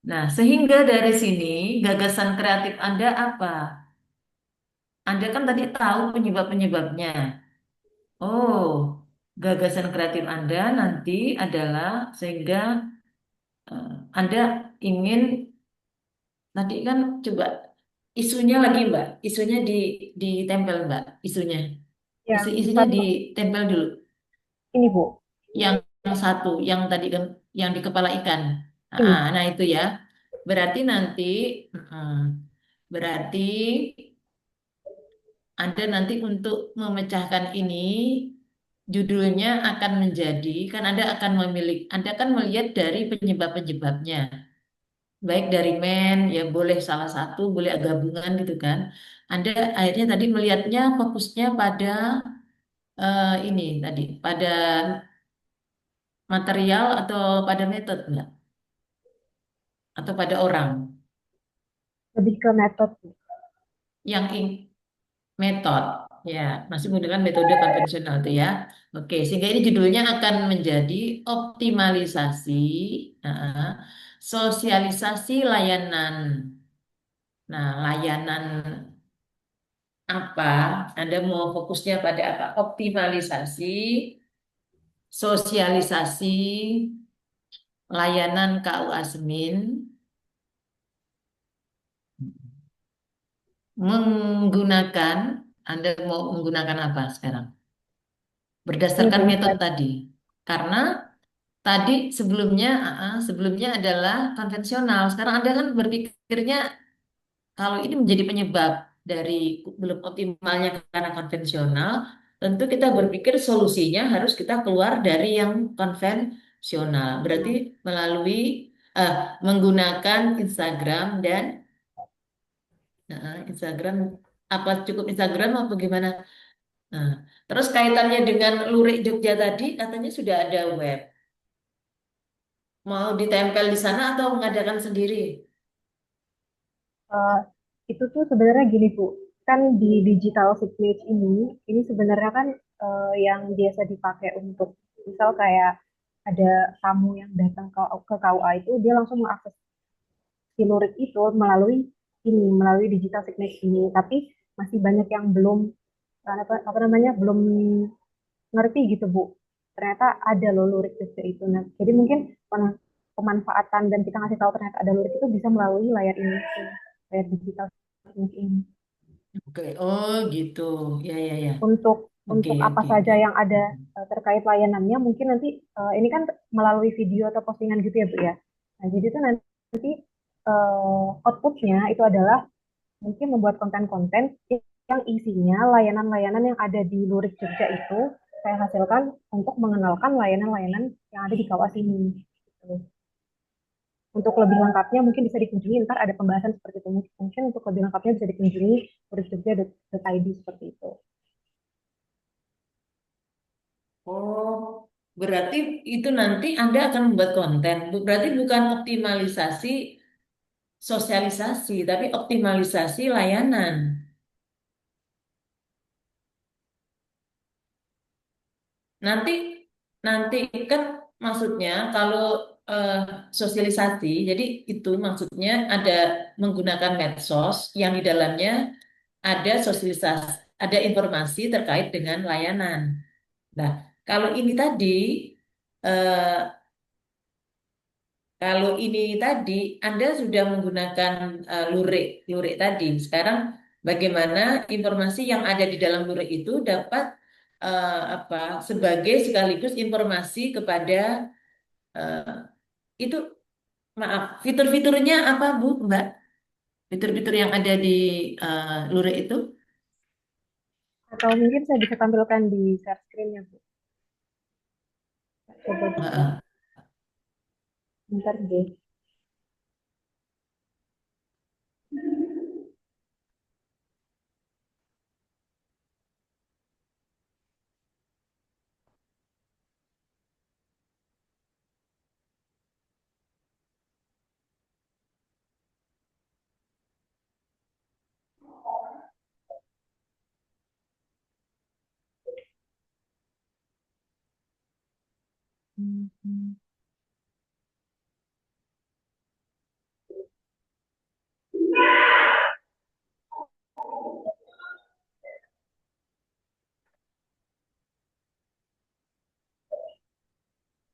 B: Nah, sehingga dari sini gagasan kreatif Anda apa? Anda kan tadi tahu penyebab-penyebabnya. Oh, gagasan kreatif Anda nanti adalah sehingga Anda ingin tadi kan coba isunya lagi Mbak, isunya ditempel Mbak, isunya.
D: Yang
B: Isunya
D: satu
B: ditempel dulu.
D: ini, Bu.
B: Yang satu, yang tadi kan yang di kepala ikan.
D: Ini.
B: Nah, itu ya. Berarti nanti berarti Anda nanti untuk memecahkan ini judulnya akan menjadi kan Anda akan memilih Anda kan melihat dari penyebab-penyebabnya. Baik dari ya boleh salah satu, boleh gabungan gitu kan. Anda akhirnya tadi melihatnya fokusnya pada ini tadi, pada material atau pada metode enggak? Atau pada orang
D: Lebih ke metode, Bu.
B: yang metode ya masih menggunakan metode konvensional itu ya. Oke, sehingga ini judulnya akan menjadi optimalisasi, uh, sosialisasi layanan. Nah, layanan apa? Anda mau fokusnya pada apa? Optimalisasi, sosialisasi layanan KUA Semin menggunakan, Anda mau menggunakan apa sekarang?
D: Ini,
B: Berdasarkan
D: Bu.
B: metode tadi. Karena tadi sebelumnya adalah konvensional. Sekarang Anda kan berpikirnya kalau ini menjadi penyebab. dari belum optimalnya karena konvensional, tentu kita berpikir solusinya harus kita keluar dari yang konvensional. Berarti
D: Nah,
B: melalui eh, menggunakan Instagram dan Instagram, apa cukup Instagram apa gimana? Nah, terus kaitannya dengan Lurik Jogja tadi katanya sudah ada web. Mau ditempel di sana atau mengadakan sendiri?
D: eh, itu tuh sebenarnya gini Bu, kan di digital signage ini sebenarnya kan yang biasa dipakai untuk misal kayak ada tamu yang datang ke KUA itu dia langsung mengakses si lurik itu melalui digital signage ini, tapi masih banyak yang belum apa namanya belum ngerti gitu Bu. Ternyata ada loh lurik Jogja itu. Nah, jadi mungkin pemanfaatan dan kita ngasih tahu ternyata ada lurik itu bisa melalui layar ini, layar digital ini.
B: Oke, oh gitu. Ya, ya, ya.
D: Untuk
B: Oke,
D: apa
B: oke,
D: saja
B: oke.
D: yang ada terkait layanannya, mungkin nanti ini kan melalui video atau postingan gitu ya Bu ya. Nah, jadi itu nanti outputnya itu adalah mungkin membuat konten-konten yang isinya layanan-layanan yang ada di Lurik Jogja itu saya hasilkan untuk mengenalkan layanan-layanan yang ada di kawasan ini. Gitu. Untuk lebih lengkapnya mungkin bisa dikunjungi, ntar ada pembahasan seperti itu. Mungkin untuk lebih lengkapnya bisa dikunjungi lurikjogja.id seperti itu.
B: Oh, berarti itu nanti Anda akan membuat konten. Berarti bukan optimalisasi sosialisasi, tapi optimalisasi layanan. Nanti, nanti kan maksudnya kalau eh, sosialisasi, jadi itu maksudnya ada menggunakan medsos yang di dalamnya ada sosialisasi, ada informasi terkait dengan layanan. Nah, kalau ini tadi, eh, kalau ini tadi, Anda sudah menggunakan lurik, lurik tadi. Sekarang bagaimana informasi yang ada di dalam lurik itu dapat apa sebagai sekaligus informasi kepada itu, maaf, fitur-fiturnya apa Bu, Mbak? Fitur-fitur yang ada di lurik itu?
D: Atau mungkin saya bisa tampilkan di share screen-nya, Bu. Coba dulu.
B: Heeh.
D: Bentar deh.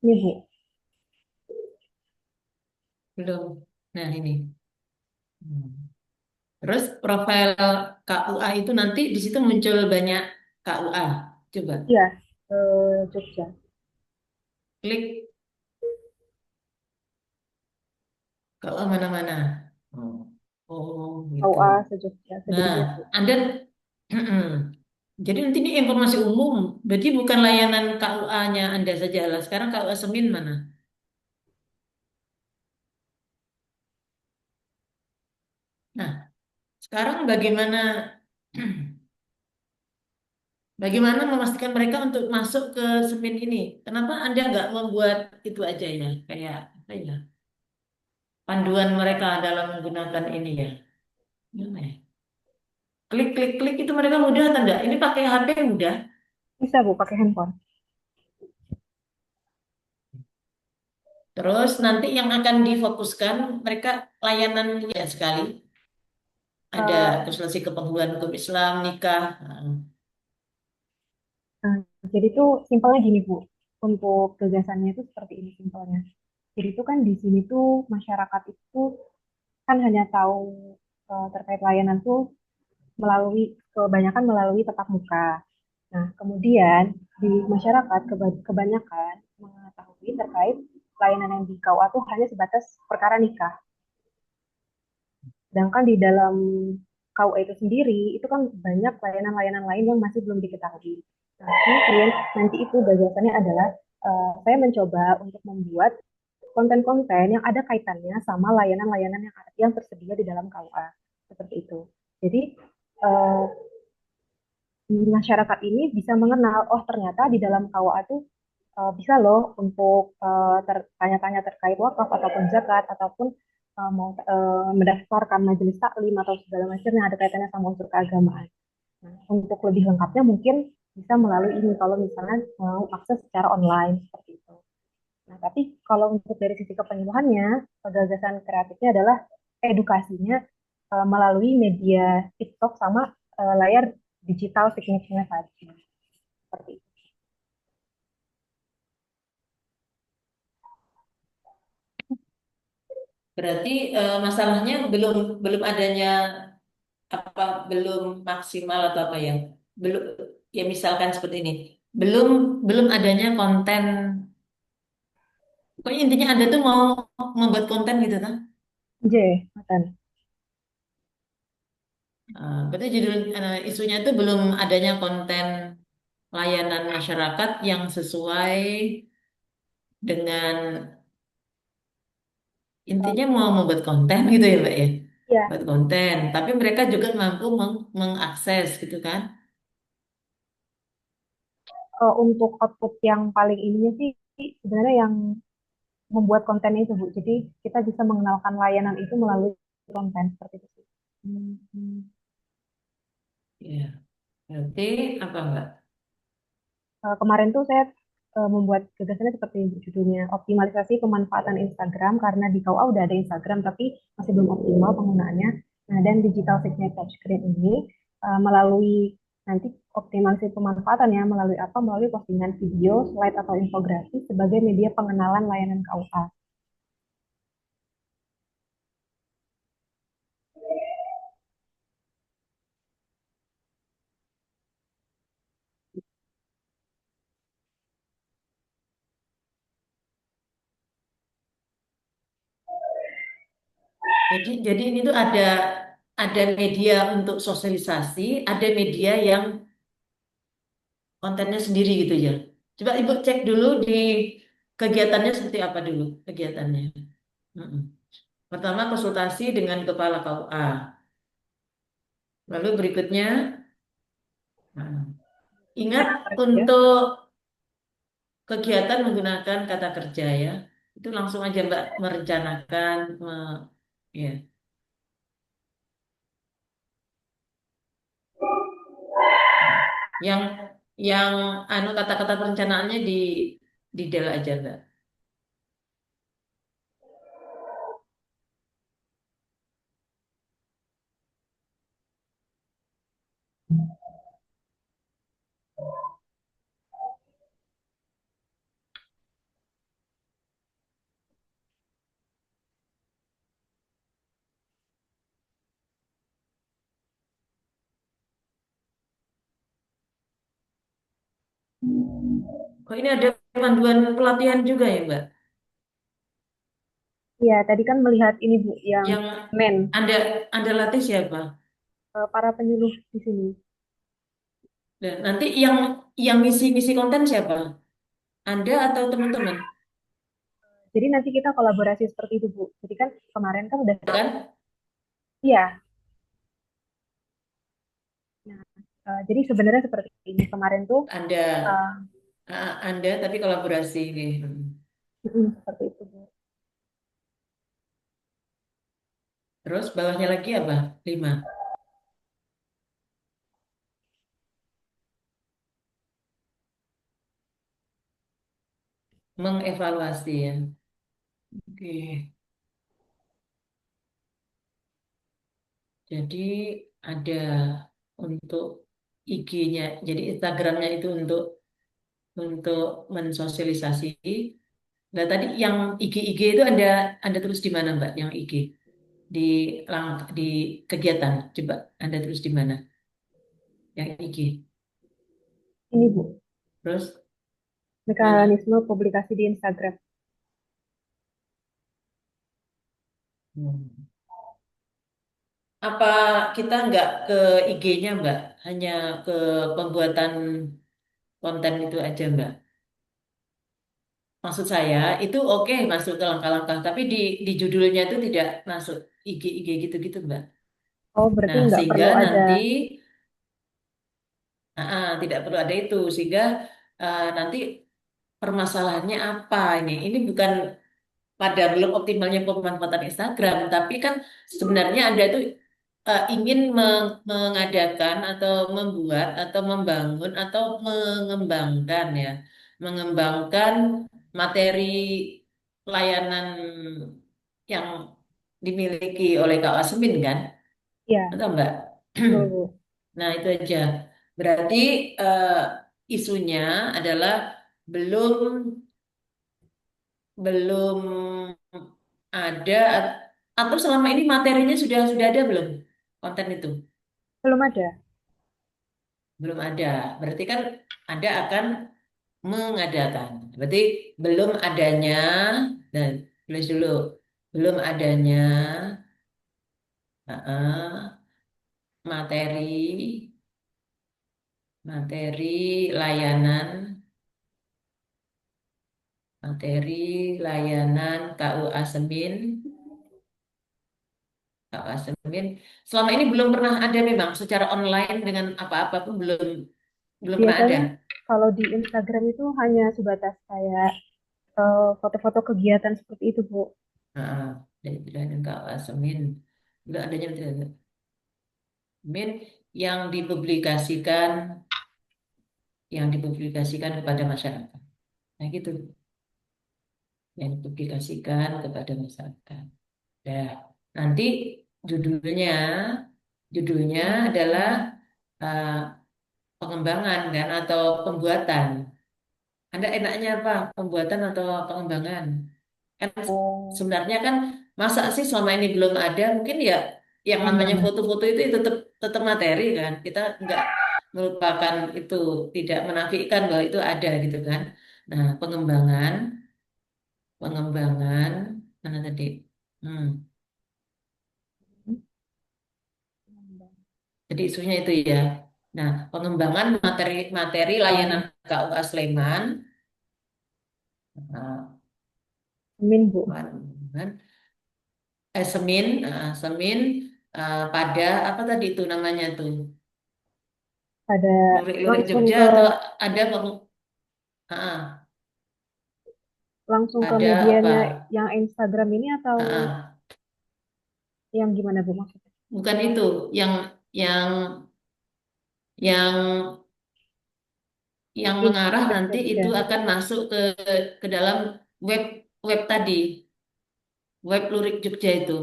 D: Ini, Bu.
B: Belum. Nah, ini. Hmm. Terus profil KUA itu nanti di situ muncul banyak KUA. Coba
D: Iya, Jogja.
B: klik KUA mana-mana. Oh, oh gitu.
D: KUA se-Jogja,
B: Nah,
D: se-Jogja, Bu.
B: Anda, jadi nanti ini informasi umum. Berarti bukan layanan KUA-nya Anda saja lah. Sekarang KUA Semin mana? Nah, sekarang bagaimana bagaimana memastikan mereka untuk masuk ke Semin ini? Kenapa Anda nggak membuat itu aja ya? Kayak apa ya? Panduan mereka dalam menggunakan ini ya. Gimana ya? Klik klik klik itu mereka mudah atau enggak? Ini pakai HP mudah.
D: Bisa, Bu, pakai handphone.
B: Terus nanti yang akan difokuskan mereka layanannya sekali. Ada
D: Eh,
B: konsultasi kepengurusan hukum Islam, nikah. Nah,
D: Nah, jadi tuh simpelnya gini Bu, untuk gagasannya itu seperti ini simpelnya. Jadi tuh kan di sini tuh masyarakat itu kan hanya tahu terkait layanan tuh kebanyakan melalui tatap muka. Nah, kemudian di masyarakat kebanyakan mengetahui terkait layanan yang di KUA tuh hanya sebatas perkara nikah. Sedangkan di dalam KUA itu sendiri, itu kan banyak layanan-layanan lain yang masih belum diketahui. Nah, mungkin nanti itu gagasannya adalah saya mencoba untuk membuat konten-konten yang ada kaitannya sama layanan-layanan yang tersedia di dalam KUA. Seperti itu. Jadi, eh, masyarakat ini bisa mengenal, oh ternyata di dalam KUA itu bisa loh untuk tanya-tanya terkait wakaf ataupun zakat ataupun mau mendaftarkan majelis taklim atau segala macam yang ada kaitannya sama unsur keagamaan. Nah, untuk lebih lengkapnya mungkin bisa melalui ini kalau misalnya mau akses secara online seperti itu. Nah, tapi kalau untuk dari sisi kepenyuluhannya, gagasan kreatifnya adalah edukasinya melalui media TikTok sama layar digital signature saja. Seperti itu.
B: Berarti masalahnya belum belum adanya apa belum maksimal atau apa ya? Belum ya misalkan seperti ini. Belum belum adanya konten. Pokoknya intinya Anda tuh mau membuat konten gitu kan?
D: J, Matan.
B: Berarti judul isunya itu belum adanya konten layanan masyarakat yang sesuai dengan intinya mau membuat konten gitu ya, Mbak ya.
D: Ya,
B: Buat konten, tapi mereka juga mampu mengakses gitu kan.
D: untuk output yang paling ininya sih sebenarnya yang membuat konten itu, Bu. Jadi kita bisa mengenalkan layanan itu melalui konten seperti itu sih.
B: Hmm. Ya, berarti apa Mbak?
D: Kemarin tuh saya membuat gagasannya seperti judulnya optimalisasi pemanfaatan Instagram karena di KUA udah ada Instagram tapi masih belum optimal penggunaannya. Nah, dan digital signature touchscreen ini melalui nanti optimalisasi pemanfaatannya melalui apa? Melalui postingan video, slide atau infografis sebagai media pengenalan layanan KUA.
B: Jadi ini tuh ada media untuk sosialisasi, ada media yang kontennya sendiri gitu ya. Coba Ibu cek dulu di kegiatannya seperti apa dulu kegiatannya. Mm-mm. Pertama konsultasi dengan kepala KUA. Lalu berikutnya, nah, ingat
D: Kata kerja.
B: untuk kegiatan menggunakan kata kerja ya. Itu langsung aja Mbak merencanakan, ya. Yang yang anu kata-kata perencanaannya di del aja Mbak. Kok ini ada panduan pelatihan juga ya Mbak?
D: Iya, tadi kan melihat ini Bu yang
B: Yang
D: men
B: Anda Anda latih siapa?
D: para penyuluh di sini.
B: Dan nanti yang misi konten siapa? Anda atau teman-teman?
D: Jadi nanti kita kolaborasi seperti itu, Bu. Jadi kan kemarin kan udah,
B: Kan
D: iya. Nah, jadi sebenarnya seperti ini kemarin tuh,
B: Anda
D: uh,
B: Anda tapi kolaborasi nih.
D: seperti itu, Bu.
B: Terus bawahnya lagi apa? 5. Mengevaluasi ya. Oke. Jadi ada untuk IG-nya. Jadi Instagramnya itu untuk mensosialisasi. Nah tadi yang IG itu Anda tulis di mana Mbak? Yang IG di di kegiatan. Coba Anda tulis di mana? Yang IG.
D: Ini, Bu,
B: Terus mana?
D: mekanisme publikasi di Instagram.
B: Hmm. Apa kita nggak ke IG-nya, Mbak? Hanya ke pembuatan konten itu aja, Mbak? Maksud saya itu oke masuk ke langkah-langkah, tapi di judulnya itu tidak masuk IG gitu-gitu, Mbak.
D: Oh, berarti
B: Nah,
D: nggak
B: sehingga
D: perlu ada.
B: nanti tidak perlu ada itu, sehingga nanti permasalahannya apa ini? Ini bukan pada belum optimalnya pemanfaatan Instagram, tapi kan sebenarnya Anda itu ingin mengadakan atau membuat atau membangun atau mengembangkan ya, mengembangkan materi layanan yang dimiliki oleh Kak Asmin kan,
D: Ya,
B: atau enggak?
D: betul, Bu.
B: Nah, itu aja. Berarti eh, isunya adalah belum belum ada atau selama ini materinya sudah ada belum konten itu?
D: Belum ada.
B: Belum ada. Berarti kan Anda akan mengadakan. Berarti belum adanya dan tulis dulu. Belum adanya uh, materi materi layanan materi layanan KUA Semin KUA Semin selama ini belum pernah ada memang secara online dengan apa-apa pun belum belum pernah ada.
D: Biasanya kalau di Instagram itu hanya sebatas kayak foto-foto kegiatan seperti itu, Bu.
B: Nah, dari layanan KUA Semin belum adanya materi Semin yang dipublikasikan kepada masyarakat. Nah, gitu yang dipublikasikan kepada masyarakat. Nah, nanti judulnya judulnya adalah uh, pengembangan kan atau pembuatan. Anda enaknya apa? Pembuatan atau pengembangan? Kan
D: Oh,
B: sebenarnya kan masa sih selama ini belum ada mungkin ya yang namanya
D: pengembangan.
B: foto-foto itu tetap tetap materi kan. Kita nggak melupakan itu, tidak menafikan bahwa itu ada gitu kan. Nah, pengembangan, pengembangan mana tadi? Hmm, jadi isunya itu ya. Nah, pengembangan materi layanan
D: Oh,
B: KUA Sleman. Nah,
D: amin, Bu.
B: pengembangan Semin, Semin pada apa tadi itu namanya tuh?
D: Ada
B: Lurik-lurik
D: langsung
B: Jogja
D: ke
B: atau ada
D: langsung ke
B: ada apa?
D: medianya yang Instagram ini atau
B: Ah,
D: yang gimana, Bu, maksudnya?
B: bukan itu yang yang yang yang mengarah
D: Lurik
B: nanti
D: Jogja.
B: itu akan masuk ke dalam web web tadi, web Lurik Jogja itu.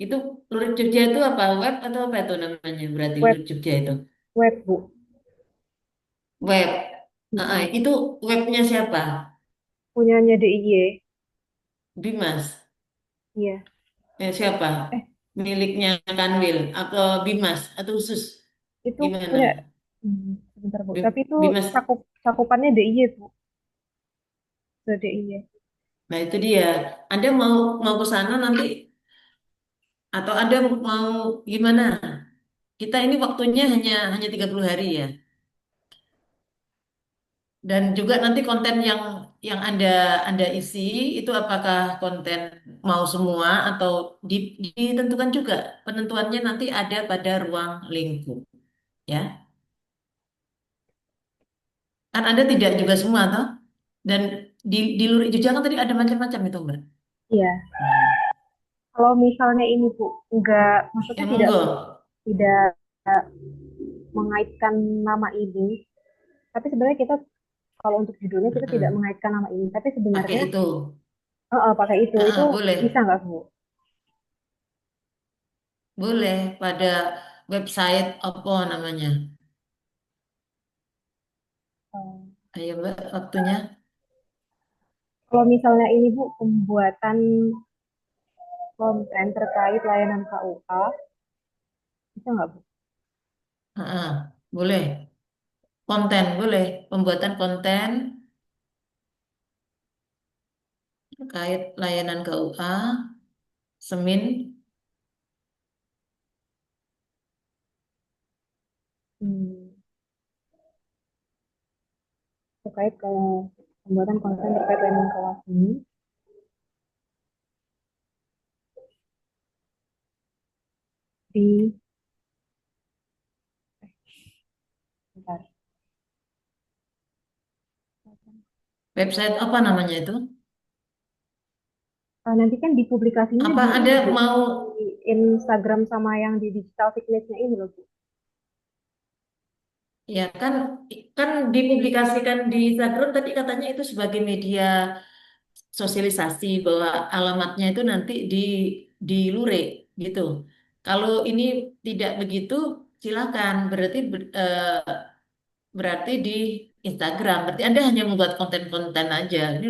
B: Itu Lurik Jogja itu apa? Web atau apa itu namanya? Berarti
D: Web,
B: Lurik Jogja itu
D: web, Bu.
B: web.
D: Mm-mm.
B: Itu webnya siapa?
D: Punyanya DIY.
B: Bimas.
D: Iya.
B: Siapa?
D: Eh,
B: Miliknya Kanwil atau Bimas atau khusus?
D: itu
B: Gimana?
D: punya sebentar, Bu. Tapi itu
B: Bimas.
D: cakupannya DIY, Bu. Ke DIY.
B: Nah, itu dia. Anda mau mau ke sana nanti atau Anda mau gimana? Kita ini waktunya hanya 30 hari ya. Dan juga nanti konten yang Anda isi itu apakah konten mau semua atau ditentukan juga. Penentuannya nanti ada pada ruang lingkup, ya. Kan Anda tidak juga semua toh. Dan di Lurik Jogja kan tadi ada macam-macam itu, Mbak.
D: Iya.
B: Hmm.
D: Kalau misalnya ini, Bu, enggak, maksudnya
B: Ya
D: tidak
B: monggo.
D: tidak mengaitkan nama ini, tapi sebenarnya kita kalau untuk judulnya kita tidak
B: Heeh.
D: mengaitkan nama ini, tapi
B: Pakai
D: sebenarnya
B: itu.
D: pakai itu
B: Heeh, boleh.
D: bisa nggak, Bu?
B: Boleh pada website apa namanya?
D: Eh,
B: Ayo Mbak, waktunya.
D: Kalau misalnya ini, Bu, pembuatan konten terkait layanan KUA, bisa nggak, Bu?
B: Heeh, boleh. Konten, boleh. Pembuatan konten terkait layanan KUA, Semin,
D: terkait ke pembuatan konten terkait layanan kelas ini di bentar.
B: Website apa namanya itu?
D: Nanti kan di publikasinya
B: Apa
D: di ini
B: ada
D: Bu,
B: mau
D: di Instagram sama yang di digital signature ini loh Bu.
B: ya kan kan dipublikasikan di Instagram tadi katanya itu sebagai media sosialisasi bahwa alamatnya itu nanti di Lure gitu. Kalau ini tidak begitu, silakan. Berarti di Instagram. Berarti Anda hanya membuat konten-konten aja. Ini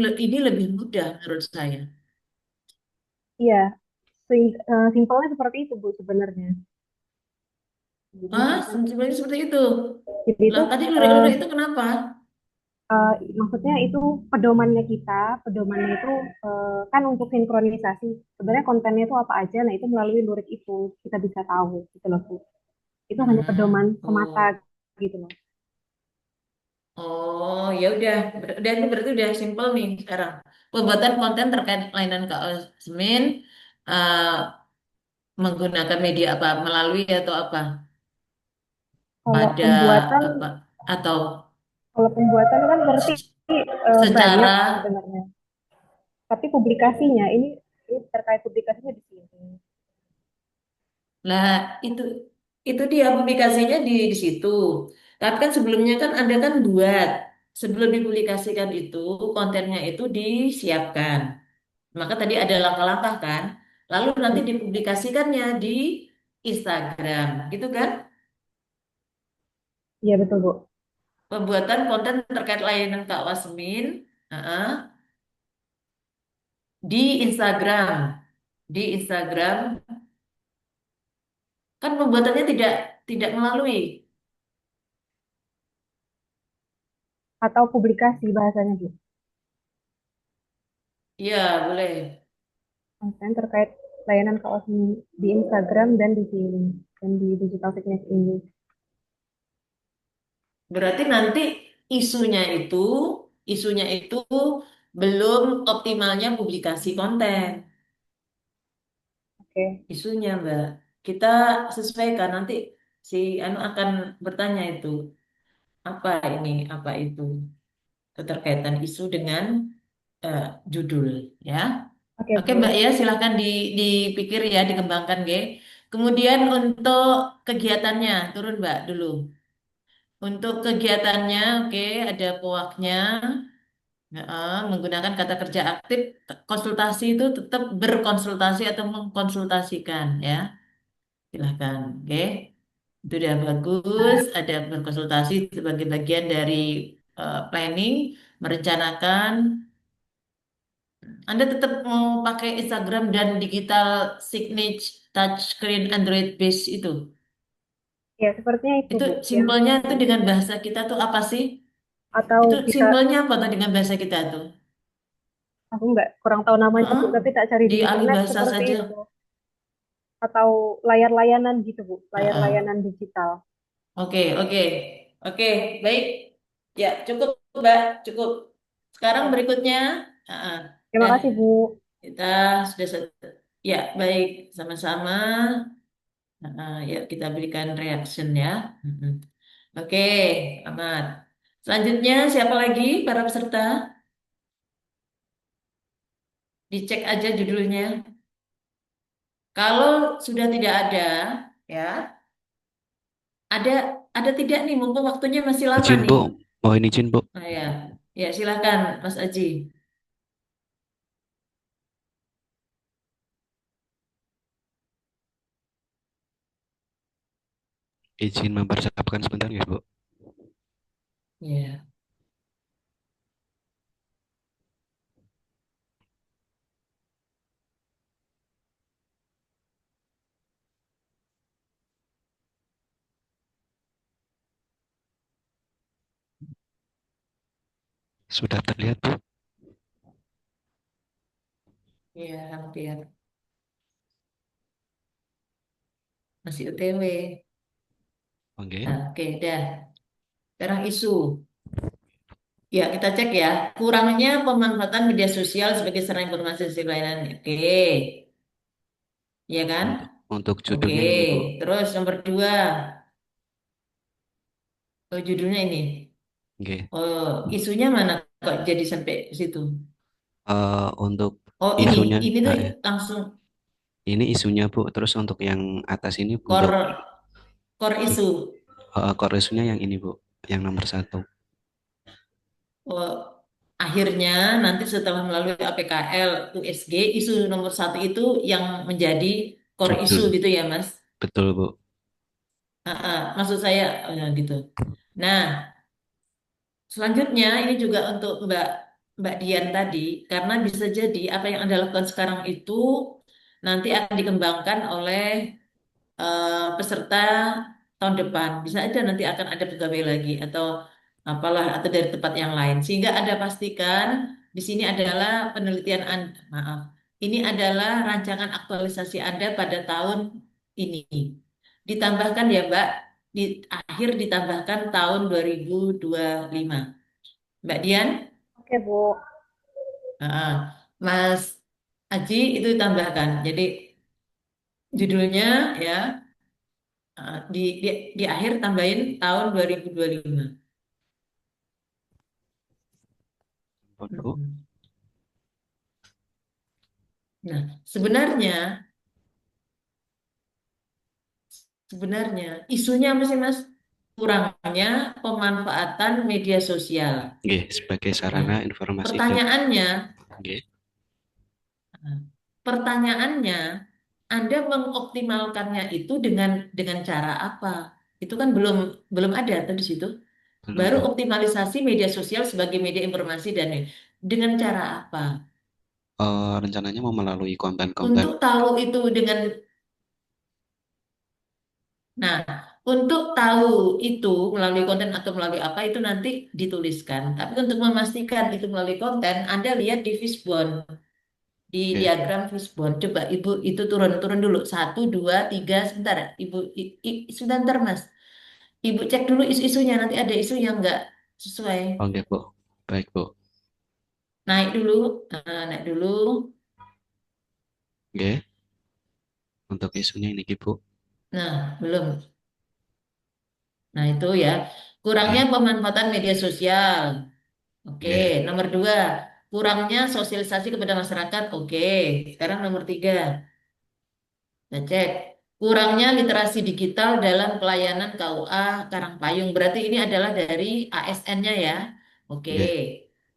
B: lebih mudah menurut saya.
D: Iya, simpelnya seperti itu Bu sebenarnya. Jadi
B: Ah,
D: misalkan,
B: sebenarnya seperti itu.
D: jadi itu
B: Lah tadi
D: eh,
B: lurik-lurik itu kenapa?
D: maksudnya itu pedomannya kita, pedomannya itu kan untuk sinkronisasi. Sebenarnya kontennya itu apa aja, nah itu melalui lurik itu kita bisa tahu gitu loh Bu. Itu hanya pedoman semata
B: Oh,
D: gitu loh.
B: oh ya udah, udah ini berarti udah simpel nih sekarang. Pembuatan konten terkait layanan Semin eh, menggunakan media apa? Melalui atau apa?
D: Kalau
B: Ada
D: pembuatan,
B: apa? Atau
D: kalau pembuatan kan berarti
B: se-
D: banyak
B: secara
D: sebenarnya. Tapi publikasinya ini terkait publikasinya di sini.
B: Lah, itu itu dia publikasinya di situ. Tapi kan sebelumnya kan Anda kan buat sebelum dipublikasikan itu kontennya itu disiapkan. Maka tadi ada langkah-langkah kan. Lalu nanti dipublikasikannya di Instagram, gitu kan?
D: Iya betul Bu.
B: Pembuatan konten terkait layanan Kak Wasmin, di Instagram, di Instagram kan pembuatannya tidak melalui.
D: Atau publikasi bahasanya Bu.
B: Iya, boleh.
D: Konten terkait layanan kawasan di Instagram dan di sini dan di digital signature ini.
B: Berarti nanti isunya itu, isunya itu belum optimalnya publikasi konten.
D: Oke.
B: Isunya, Mbak. Kita sesuaikan nanti si Anu akan bertanya itu apa ini, apa itu keterkaitan isu dengan eh, judul, ya.
D: Oke
B: Oke, Mbak
D: Bu.
B: ya, silahkan dipikir ya, dikembangkan, Ge. Kemudian untuk kegiatannya, turun Mbak dulu. Untuk kegiatannya, oke, ada POAK-nya. Menggunakan kata kerja aktif, konsultasi itu tetap berkonsultasi atau mengkonsultasikan ya. Silahkan, oke. Itu udah bagus, ada berkonsultasi sebagai bagian dari planning, merencanakan. Anda tetap mau pakai Instagram dan digital signage touchscreen Android base itu.
D: Ya, sepertinya itu
B: Itu
D: Bu yang
B: simpelnya itu dengan bahasa kita tuh apa sih?
D: atau
B: Itu
D: bisa
B: simpelnya apa tuh dengan bahasa kita tuh?
D: aku nggak kurang tahu namanya
B: Heeh,
D: Bu, tapi tak cari di
B: di alih
D: internet
B: bahasa
D: seperti
B: saja.
D: itu. Atau layar layanan gitu Bu, layar
B: Heeh.
D: layanan digital.
B: Oke, oke, oke, baik. Ya, cukup, Mbak, cukup. Sekarang
D: Ya.
B: berikutnya,
D: Terima
B: dah
D: kasih Bu.
B: kita sudah, ya, baik, sama-sama. Ya, kita berikan reaction ya. Mm-mm. Oke, aman. Selanjutnya, siapa lagi para peserta? Dicek aja judulnya. Kalau sudah tidak ada, ya, ada, ada tidak nih? Mumpung waktunya masih lama
C: Izin
B: nih.
C: Bu, mohon izin Bu.
B: Nah, ya, ya, silakan, Mas Aji.
C: Izin mempersiapkan sebentar ya Bu.
B: Ya.
C: Sudah terlihat Bu?
B: Iya, hampir. Masih OTW.
C: Oke.
B: Nah, oke, dah. Sekarang isu. Ya, kita cek ya. Kurangnya pemanfaatan media sosial sebagai sarana informasi dan layanan. Oke, ya kan?
C: Untuk
B: Oke,
C: judulnya ini, Bu.
B: terus nomor dua. Oh, judulnya ini.
C: Oke.
B: Oh, isunya mana kok jadi sampai situ?
C: Untuk
B: Oh,
C: isunya,
B: ini tuh
C: ya.
B: langsung
C: Ini isunya, Bu. Terus untuk yang atas ini untuk
B: core core isu.
C: core isunya yang ini, Bu. Yang nomor satu.
B: Oh, akhirnya nanti setelah melalui APKL USG, isu nomor satu itu yang menjadi core isu
C: Judul.
B: gitu ya, Mas?
C: Betul, Bu.
B: Maksud saya gitu. Nah, selanjutnya ini juga untuk Mbak Mbak Dian tadi, karena bisa jadi apa yang Anda lakukan sekarang itu nanti akan dikembangkan oleh peserta tahun depan. Bisa aja nanti akan ada pegawai lagi atau apalah atau dari tempat yang lain. Sehingga Anda pastikan di sini adalah penelitian Anda, maaf. Ini adalah rancangan aktualisasi Anda pada tahun ini. Ditambahkan ya, Mbak, di akhir ditambahkan tahun 2025. Mbak Dian,
D: Oke, Bu.
B: ah, Mas Aji itu tambahkan. Jadi judulnya ya di akhir tambahin tahun 2025.
C: Bu.
B: Mm-mm. Nah, sebenarnya isunya apa sih Mas? Kurangnya pemanfaatan media sosial.
C: Oke, sebagai
B: Nah,
C: sarana informasi dan
B: pertanyaannya,
C: oke,
B: nah, pertanyaannya, Anda mengoptimalkannya itu dengan cara apa? Itu kan belum belum ada tuh di situ.
C: belum,
B: Baru
C: Bu.
B: optimalisasi media sosial sebagai media informasi dan dengan cara apa?
C: Rencananya mau melalui konten-konten.
B: Untuk tahu itu dengan Nah, untuk tahu itu melalui konten atau melalui apa itu nanti dituliskan. Tapi untuk memastikan itu melalui konten, Anda lihat di Fishbone, di
C: Oke,
B: diagram Fishbone. Coba Ibu itu turun-turun dulu. Satu, dua, tiga, sebentar. Ibu, sebentar Mas. Ibu cek dulu isu-isunya. Nanti ada isu yang nggak sesuai.
C: oke, Bu. Baik, Bu.
B: Naik dulu, naik dulu.
C: Oke, untuk isunya ini, Bu.
B: Nah, belum. Nah, itu ya. Kurangnya
C: Oke,
B: pemanfaatan media sosial. Oke,
C: oke,
B: nomor dua, kurangnya sosialisasi kepada masyarakat. Oke, sekarang nomor tiga, kita cek. Kurangnya literasi digital dalam pelayanan KUA Karangpayung. Berarti ini adalah dari ASN-nya ya. Oke,
C: oke.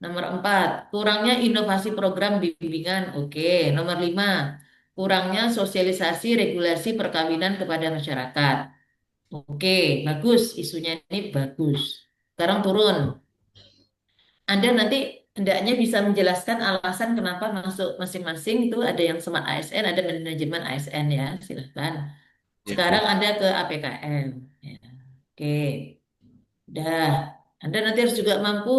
B: nomor empat, kurangnya inovasi program bimbingan. Oke, nomor lima, kurangnya sosialisasi regulasi perkawinan kepada masyarakat. Oke, bagus, isunya ini bagus. Sekarang turun. Anda nanti hendaknya bisa menjelaskan alasan kenapa masuk masing-masing itu ada yang smart ASN, ada manajemen ASN ya, silahkan.
C: Ya,
B: Sekarang
C: Bu.
B: Anda ke APKM. Ya. Oke, dah. Anda nanti harus juga mampu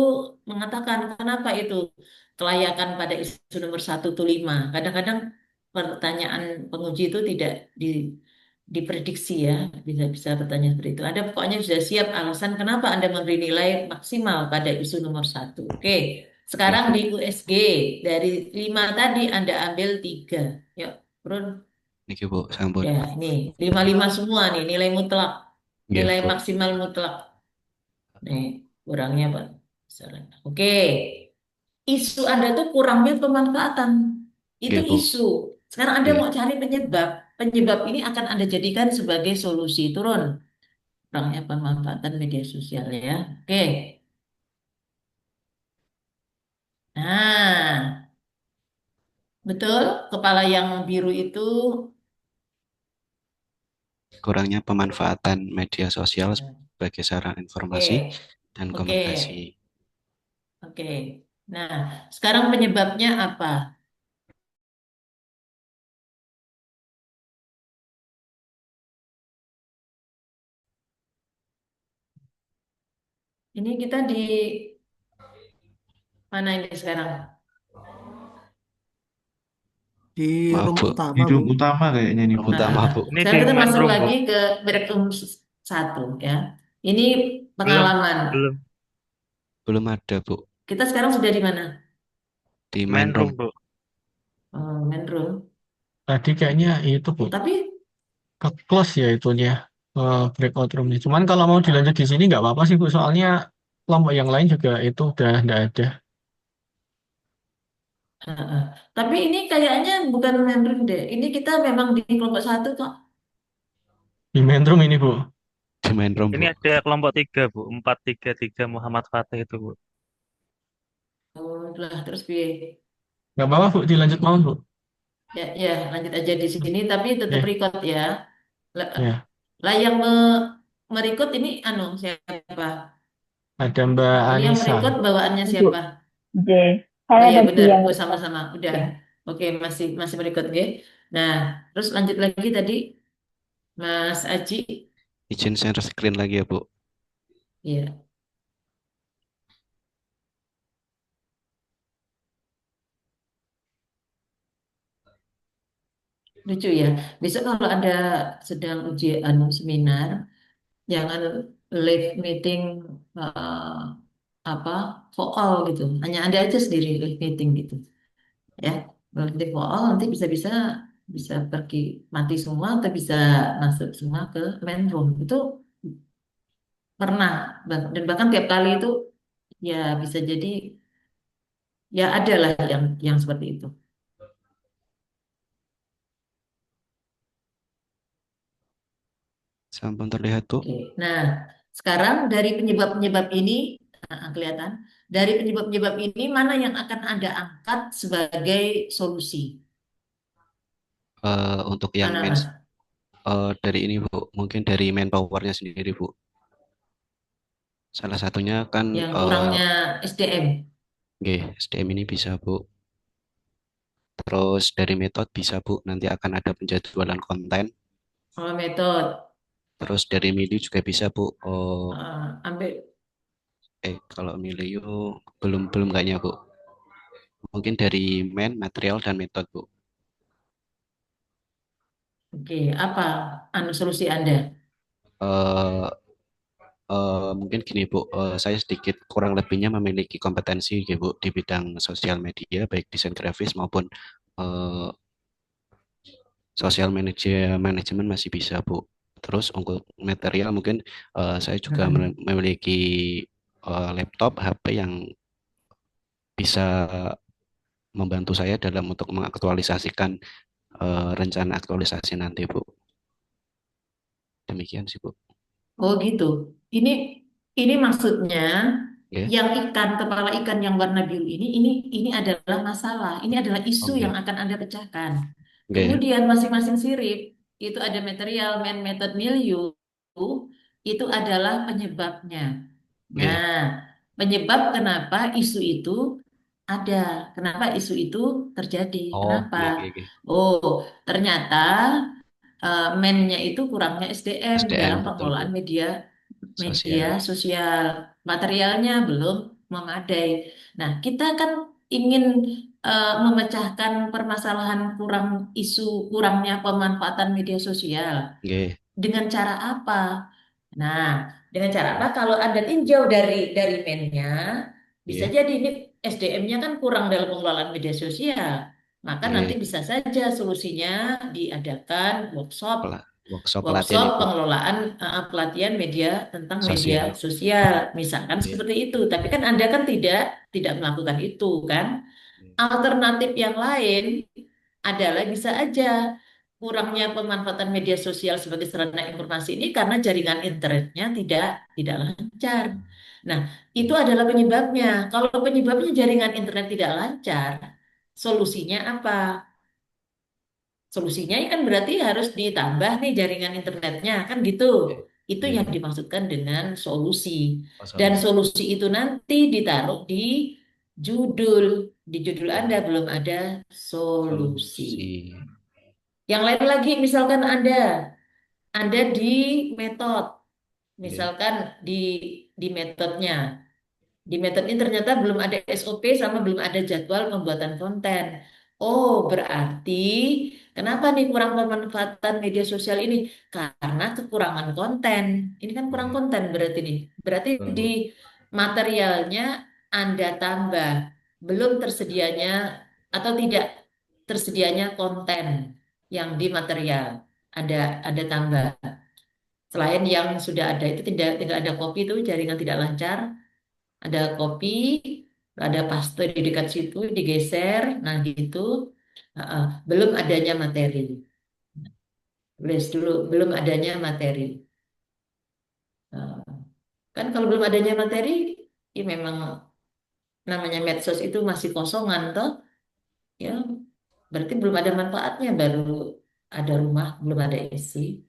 B: mengatakan kenapa itu kelayakan pada isu nomor satu itu lima. Kadang-kadang pertanyaan penguji itu tidak diprediksi ya, bisa bertanya seperti itu. Anda pokoknya sudah siap alasan kenapa Anda memberi nilai maksimal pada isu nomor satu. Oke,
C: Ya,
B: sekarang
C: Bu.
B: di USG dari lima tadi Anda ambil tiga. Yuk, turun.
C: Niki, Bu. Sambut.
B: Ya, ini lima-lima semua nih nilai mutlak,
C: Ya,
B: nilai
C: Bu.
B: maksimal mutlak. Nih, kurangnya Pak. Oke, isu Anda tuh kurangnya pemanfaatan. Itu
C: Ya, Bu.
B: isu. Sekarang Anda
C: Ya.
B: mau cari penyebab. Penyebab ini akan Anda jadikan sebagai solusi. Turun. Kurangnya pemanfaatan media sosial ya. Oke. Nah, betul. Kepala yang biru itu.
C: Kurangnya pemanfaatan media sosial sebagai sarana informasi
B: Oke.
C: dan
B: Oke.
C: komunikasi.
B: Oke. Nah, sekarang penyebabnya apa? Ini kita di mana ini sekarang?
A: Di
C: Maaf,
A: room
C: Bu.
A: utama,
E: Di
A: Bu.
E: room utama kayaknya nih,
C: Room
E: Bu.
C: utama, Bu.
E: Ini di
B: Sekarang kita
E: main
B: masuk
E: room, Bu.
B: lagi ke breakroom satu ya. Ini
E: Belum,
B: pengalaman.
E: belum.
C: Belum ada, Bu.
B: Kita sekarang sudah di mana?
C: Di main
A: Main
C: room.
A: room, Bu.
B: Oh, main room.
E: Tadi kayaknya itu Bu,
B: Tapi
E: ke close ya itunya, breakout roomnya. Cuman kalau mau dilanjut di sini nggak apa-apa sih Bu, soalnya kelompok yang lain juga itu udah nggak ada.
B: Heeh. Tapi ini kayaknya bukan main room deh. Ini kita memang di kelompok satu kok.
E: Di main room ini Bu.
C: Di main room,
A: Ini
C: Bu.
A: ada kelompok tiga, Bu. 433 Muhammad Fatih itu, Bu.
B: Oh, lah terus piye?
E: Nggak apa-apa Bu, dilanjut mau Bu.
B: Ya, ya, lanjut aja di sini. Tapi tetap
E: Ya,
B: record ya. Lah,
E: ya.
B: lah yang merecord ini anu siapa?
E: Ada Mbak
B: Ini yang
E: Anissa.
B: merecord bawaannya
D: Bu,
B: siapa?
D: J.
B: Oh
D: Saya
B: iya
D: Haji
B: benar.
D: yang
B: Oh
D: record.
B: sama-sama. Udah.
D: Ya.
B: Oke, masih masih merecord ya. Nah, terus lanjut lagi tadi Mas Aji.
C: Izin share screen lagi ya, Bu.
B: Iya. Lucu ya. Besok kalau ada sedang ujian seminar, jangan live meeting eh, apa vokal gitu. Hanya ada aja sendiri live meeting gitu. Ya, live vokal nanti bisa-bisa bisa pergi mati semua atau bisa masuk semua ke main room. Itu pernah dan bahkan tiap kali itu ya bisa jadi ya ada lah yang seperti itu.
C: Sampun terlihat, Bu.
B: Oke. Nah, sekarang dari penyebab-penyebab ini kelihatan. Dari penyebab-penyebab ini mana yang akan Anda angkat sebagai solusi?
C: Untuk yang
B: Mana, Mas?
C: dari ini, Bu. Mungkin dari manpowernya sendiri, Bu. Salah satunya kan
B: Yang kurangnya SDM.
C: SDM ini bisa, Bu. Terus dari metode bisa, Bu. Nanti akan ada penjadwalan konten.
B: Kalau metode
C: Terus dari MIDI juga bisa, Bu.
B: ambil
C: Kalau milih belum belum kayaknya, Bu. Mungkin dari material dan metode, Bu.
B: oke, apa solusi Anda?
C: Eh, Mungkin gini, Bu. Saya sedikit kurang lebihnya memiliki kompetensi, gitu, Bu, di bidang sosial media, baik desain grafis maupun eh, sosial manajemen masih bisa, Bu. Terus untuk material mungkin saya juga
B: Mm-mm.
C: memiliki laptop, HP yang bisa membantu saya dalam untuk mengaktualisasikan rencana aktualisasi nanti, Bu. Demikian sih, Bu.
B: Oh gitu. Ini ini maksudnya
C: Oke,
B: yang ikan kepala ikan yang warna biru ini adalah masalah. Ini adalah isu yang
C: oke,
B: akan Anda pecahkan.
C: oke,
B: Kemudian masing-masing sirip itu ada material, man, method, milieu itu adalah penyebabnya.
C: oke.
B: Nah, penyebab kenapa isu itu ada, kenapa isu itu terjadi,
C: Oh,
B: kenapa?
C: oke, oke, oke.
B: Oh, ternyata man-nya itu kurangnya SDM dalam
C: SDM betul, Bu.
B: pengelolaan media media
C: Sosial.
B: sosial. Materialnya belum memadai. Nah, kita kan ingin memecahkan permasalahan kurangnya pemanfaatan media sosial.
C: Oke,
B: Dengan cara apa? Nah, dengan cara apa? Kalau Anda tinjau dari mennya, bisa
C: oke.
B: jadi ini SDM-nya kan kurang dalam pengelolaan media sosial. Maka nanti
C: Oke.
B: bisa saja solusinya diadakan workshop
C: Workshop pelatihan
B: workshop
C: Ibu
B: pengelolaan pelatihan media tentang media
C: sosial.
B: sosial, misalkan
C: Oke,
B: seperti itu. Tapi kan Anda kan tidak melakukan itu kan?
C: oke.
B: Alternatif yang lain adalah bisa aja kurangnya pemanfaatan media sosial sebagai sarana informasi ini karena jaringan internetnya tidak lancar. Nah, itu
C: Oke.
B: adalah penyebabnya. Kalau penyebabnya jaringan internet tidak lancar, solusinya apa? Solusinya kan berarti harus ditambah nih jaringan internetnya, kan gitu.
C: Oke.
B: Itu yang
C: Oke.
B: dimaksudkan dengan solusi.
C: Oh,
B: Dan
C: solusi.
B: solusi itu nanti ditaruh di judul. Di judul Anda
C: Oh,
B: belum ada solusi.
C: solusi.
B: Yang lain lagi, misalkan Anda di metode,
C: Oke.
B: misalkan di metodenya. Di metode ini ternyata belum ada SOP sama belum ada jadwal pembuatan konten. Oh, berarti kenapa nih kurang pemanfaatan media sosial ini? Karena kekurangan konten. Ini kan kurang
C: Oke.
B: konten berarti nih. Berarti
C: Betul,
B: di
C: Bu.
B: materialnya Anda tambah belum tersedianya atau tidak tersedianya konten yang di material. Ada ada tambah. Selain yang sudah ada itu tidak tidak ada copy itu jaringan tidak lancar, ada copy, ada paste di dekat situ digeser, nah gitu. Belum adanya materi. Tulis dulu belum adanya materi. Nah, kan kalau belum adanya materi, ya memang namanya medsos itu masih kosongan toh, ya berarti belum ada manfaatnya, baru ada rumah, belum ada isi.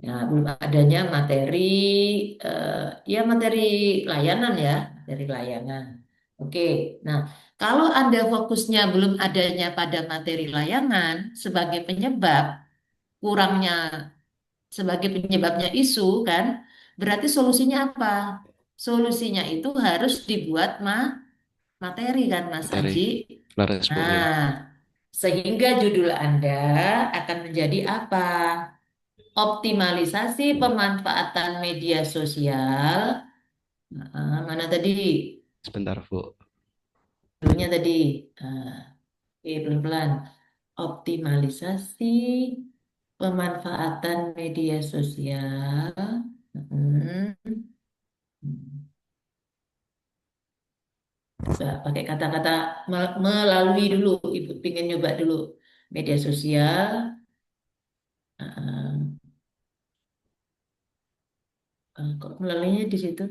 B: Ya, belum adanya materi, eh, ya materi layanan ya, materi layanan. Oke, nah kalau Anda fokusnya belum adanya pada materi layanan sebagai penyebab kurangnya, sebagai penyebabnya isu kan, berarti solusinya apa? Solusinya itu harus dibuat materi kan, Mas
C: Materi.
B: Aji.
C: Laras Bu ya.
B: Nah, sehingga judul Anda akan menjadi apa? Optimalisasi pemanfaatan media sosial. Mana tadi?
C: Sebentar Bu.
B: Judulnya tadi. Ah, oke, pelan-pelan. Optimalisasi pemanfaatan media sosial. Hmm. Coba pakai kata-kata melalui dulu. Ibu pingin nyoba dulu media sosial. Ah, kok melaluinya di situ?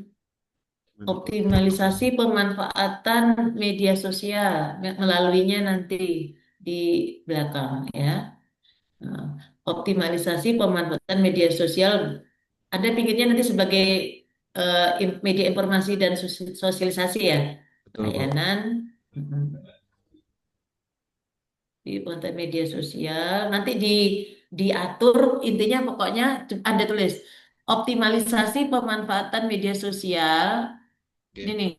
B: Optimalisasi pemanfaatan media sosial, melaluinya nanti di belakang ya. Nah, optimalisasi pemanfaatan media sosial. Ada pikirnya nanti sebagai media informasi dan sosialisasi ya,
C: Betul Bu.
B: layanan di konten media sosial. Nanti diatur intinya pokoknya Anda tulis optimalisasi pemanfaatan media sosial. Ini
C: Oke.
B: nih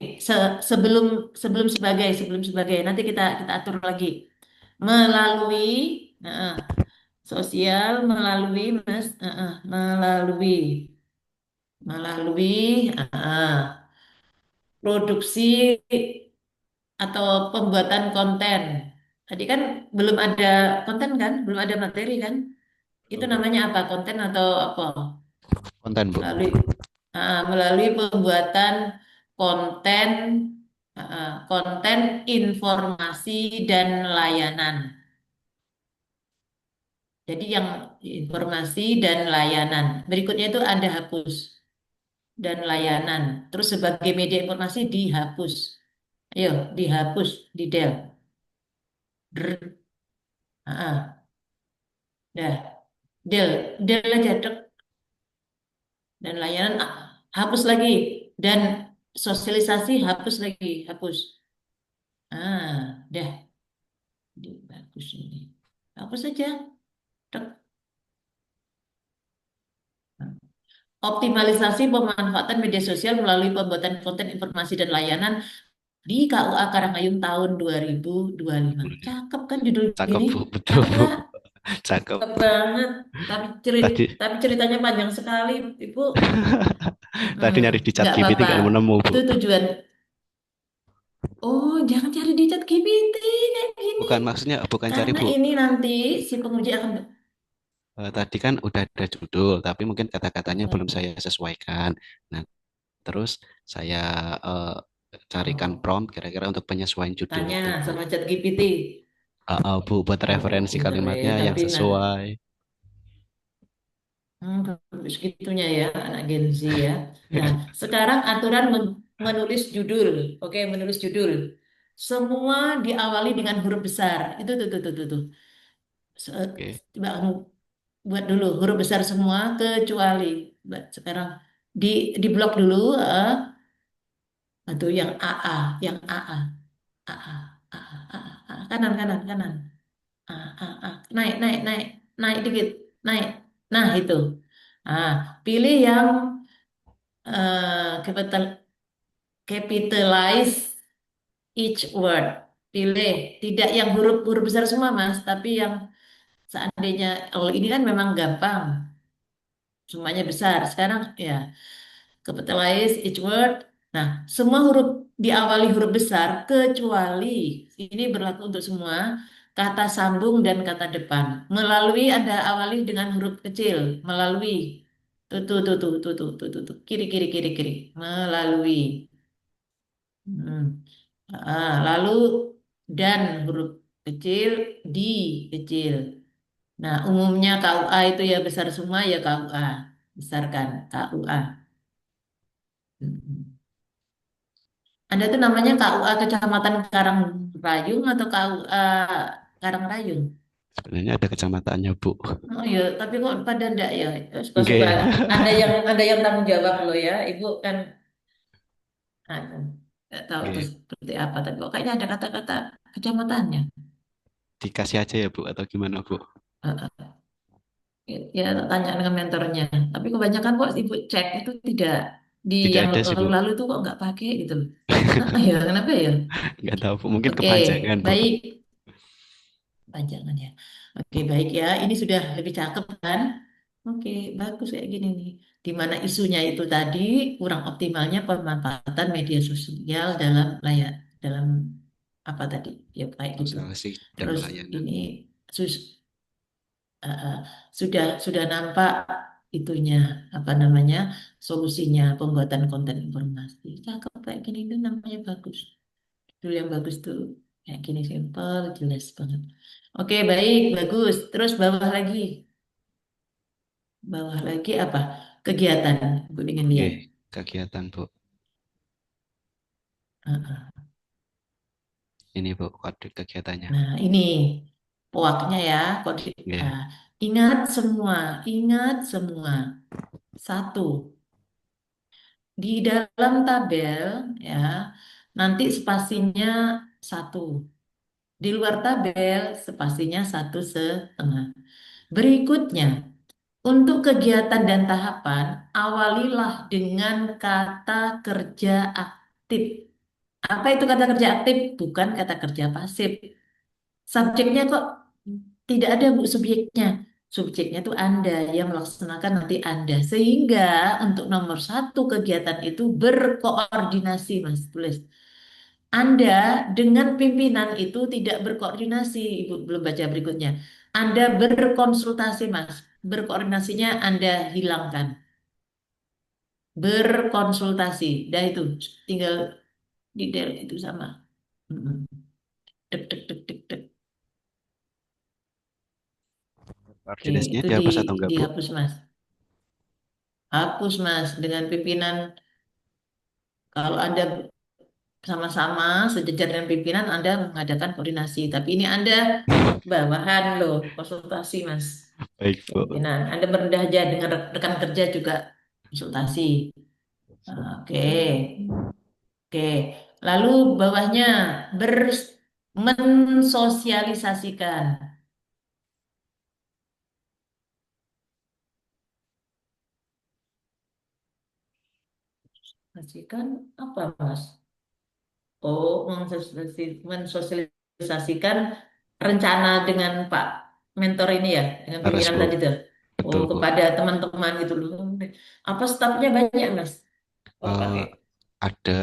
B: sebelum sebelum sebagai nanti kita kita atur lagi melalui nah, sosial melalui mas melalui produksi atau pembuatan konten. Tadi kan belum ada konten kan, belum ada materi kan? Itu
C: Betul Bu.
B: namanya apa? Konten atau apa?
C: Konten Bu.
B: Melalui melalui pembuatan konten konten informasi dan layanan. Jadi yang informasi dan layanan. Berikutnya itu Anda hapus dan layanan. Terus sebagai media informasi dihapus. Ayo, dihapus di Del. Drr. Dah, Del, Del aja dek. Dan layanan hapus lagi dan sosialisasi hapus lagi, hapus. Dah, bagus ini. Hapus saja. Dek. Optimalisasi pemanfaatan media sosial melalui pembuatan konten informasi dan layanan di KUA Karangayung tahun 2025. Cakep kan judul
C: Cakep
B: ini?
C: Bu. Betul
B: Cakep
C: Bu.
B: nggak?
C: Cakep.
B: Cakep banget.
C: Tadi
B: Tapi ceritanya panjang sekali, Ibu.
C: tadi nyari di chat
B: Nggak
C: GPT
B: apa-apa.
C: gak nemu Bu.
B: Itu tujuan. Oh, jangan cari di chat GPT kayak gini.
C: Bukan maksudnya bukan cari
B: Karena
C: Bu.
B: ini nanti si penguji akan.
C: Tadi kan udah ada judul, tapi mungkin kata-katanya belum saya sesuaikan. Nah, terus saya eh, carikan
B: Oh,
C: prompt kira-kira untuk penyesuaian judul
B: tanya
C: itu, Bu.
B: sama chat GPT.
C: Bu, buat
B: Oh,
C: referensi
B: pinter ya.
C: kalimatnya yang
B: Tapi nah,
C: sesuai.
B: segitunya ya anak Gen Z ya. Nah, sekarang aturan menulis judul. Oke, menulis judul. Semua diawali dengan huruf besar. Itu tuh.
C: Oke,
B: Coba kamu buat dulu huruf besar semua kecuali sekarang di blok dulu. Atau yang AA, yang AA, AA, AA, AA, kanan, kanan, kanan. Naik, naik, naik, naik dikit, naik. Nah, itu. Ah, pilih yang capital, capitalize each word. Pilih, tidak yang huruf-huruf besar semua, Mas, tapi yang seandainya, oh ini kan memang gampang, semuanya besar. Sekarang ya, capitalize each word. Nah, semua huruf diawali huruf besar kecuali ini berlaku untuk semua kata sambung dan kata depan. Melalui Anda awali dengan huruf kecil. Melalui. Tuh, tuh, tuh, tuh, tuh, tuh, tuh, tuh, tuh. Kiri, kiri, kiri, kiri. Melalui. Hmm. Lalu dan huruf kecil, di kecil. Nah, umumnya KUA itu ya besar semua ya KUA. Besarkan KUA. Hmm. Anda itu namanya KUA Kecamatan Karangrayung atau KUA Karangrayung?
C: Sebenarnya ada kecamatannya, Bu.
B: Oh iya, tapi kok pada enggak ya? Ya,
C: Oke
B: suka-suka.
C: ya.
B: Ada yang tanggung jawab loh ya. Ibu kan anu, nggak tahu itu
C: Oke.
B: seperti apa. Tapi kok kayaknya ada kata-kata kecamatannya.
C: Dikasih aja ya, Bu, atau gimana, Bu?
B: Eh, Ya, tanya dengan mentornya. Tapi kebanyakan kok ibu cek itu tidak di
C: Tidak
B: yang
C: ada sih, Bu.
B: lalu-lalu itu kok nggak pakai gitu loh. Ya, kenapa ya?
C: Nggak tahu, Bu. Mungkin
B: Oke,
C: kepanjangan, Bu.
B: baik. Panjangan ya. Oke, baik ya. Ini sudah lebih cakep kan? Oke, bagus kayak gini nih. Di mana isunya itu tadi kurang optimalnya pemanfaatan media sosial dalam apa tadi? Ya kayak gitu.
C: Sosialisasi dan
B: Terus
C: pelayanan.
B: ini sus- eh, eh, sudah nampak itunya apa namanya solusinya pembuatan konten informasi. Cakep kayak gini itu namanya bagus. Dulu yang bagus tuh kayak gini simple, jelas banget. Oke, baik, bagus. Terus bawah lagi apa? Kegiatan. Ibu ingin
C: Oke,
B: lihat.
C: kegiatan, Bu.
B: Heeh.
C: Ini, Bu, kode kegiatannya.
B: Nah, ini powaknya ya.
C: Oke.
B: Ah, ingat semua. Satu, di dalam tabel ya, nanti spasinya satu. Di luar tabel spasinya 1,5. Berikutnya, untuk kegiatan dan tahapan, awalilah dengan kata kerja aktif. Apa itu kata kerja aktif? Bukan kata kerja pasif. Subjeknya kok tidak ada Bu subjeknya. Subjeknya itu Anda yang melaksanakan nanti Anda. Sehingga untuk nomor satu kegiatan itu berkoordinasi, Mas. Tulis. Anda dengan pimpinan itu tidak berkoordinasi. Ibu belum baca berikutnya. Anda berkonsultasi, Mas. Berkoordinasinya Anda hilangkan. Berkonsultasi. Dah itu. Tinggal di del itu sama. Mm-mm. Dek, dek, dek, dek, dek. Oke,
C: Koordinasinya
B: itu
C: dihapus atau enggak, Bu?
B: dihapus Mas. Hapus Mas dengan pimpinan. Kalau Anda sama-sama sejajar dengan pimpinan, Anda mengadakan koordinasi. Tapi ini Anda bawahan loh, konsultasi Mas.
C: Baik, Bu.
B: Pimpinan. Anda merendah aja dengan rekan kerja juga konsultasi. Oke, oke. Lalu bawahnya mensosialisasikan. Sosialisasikan apa Mas? Oh, mensosialisasikan rencana dengan Pak mentor ini ya, dengan
C: Harus,
B: pimpinan
C: Bu.
B: tadi tuh. Oh,
C: Betul, Bu.
B: kepada teman-teman gitu loh. Apa stafnya banyak, Mas? Oh,
C: Eh,
B: pakai.
C: ada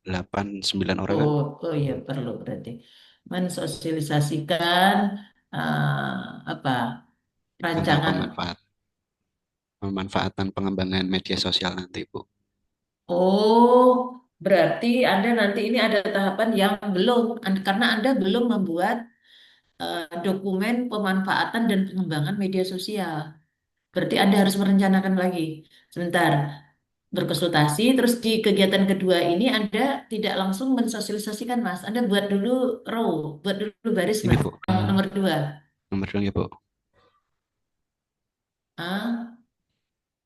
C: 8-9 orangan,
B: Oh,
C: Bu.
B: oh iya perlu berarti. Mensosialisasikan apa?
C: Tentang
B: Rancangan.
C: pemanfaatan pengembangan media sosial nanti, Bu.
B: Oh, berarti Anda nanti ini ada tahapan yang belum, karena Anda belum membuat dokumen pemanfaatan dan pengembangan media sosial. Berarti Anda harus merencanakan lagi. Sebentar, berkonsultasi, terus di kegiatan kedua ini Anda tidak langsung mensosialisasikan, Mas. Anda buat dulu row, buat dulu baris,
C: Ini,
B: Mas.
C: Bu.
B: Nomor dua.
C: Nomor dua ya, Bu.
B: Ah,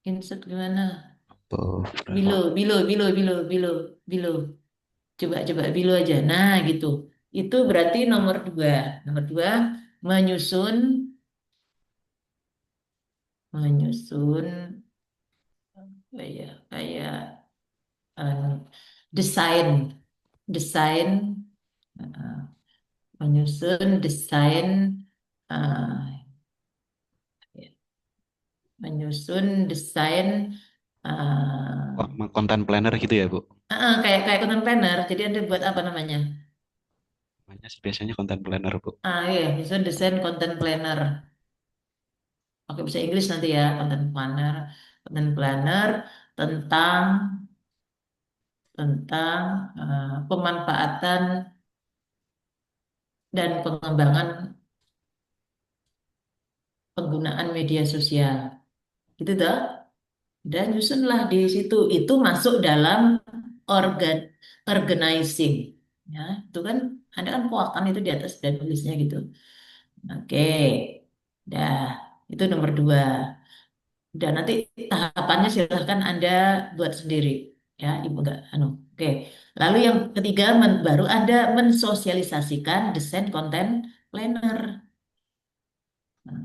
B: insert gimana?
C: Bu.
B: Bilo, bilo, bilo, bilo, bilo, bilo. Coba bilo aja. Nah, gitu. Itu berarti nomor dua. Nomor dua, menyusun, menyusun, kayak eh, desain, desain, eh, menyusun desain, eh, menyusun desain, eh,
C: Konten planner gitu ya, Bu.
B: Kayak kayak content planner. Jadi Anda buat apa namanya?
C: Namanya sih biasanya content planner, Bu.
B: Iya, bisa desain content planner. Oke, bisa Inggris nanti ya, content planner. Content planner tentang tentang pemanfaatan dan pengembangan penggunaan media sosial. Gitu toh? Dan nyusunlah di situ. Itu masuk dalam organ organizing. Ya, itu kan ada kan kuakan itu di atas dan tulisnya gitu. Oke, dah itu nomor dua. Dan nanti tahapannya silahkan Anda buat sendiri. Ya, Ibu enggak, Oke. Lalu yang ketiga, baru Anda mensosialisasikan desain konten planner. Nah,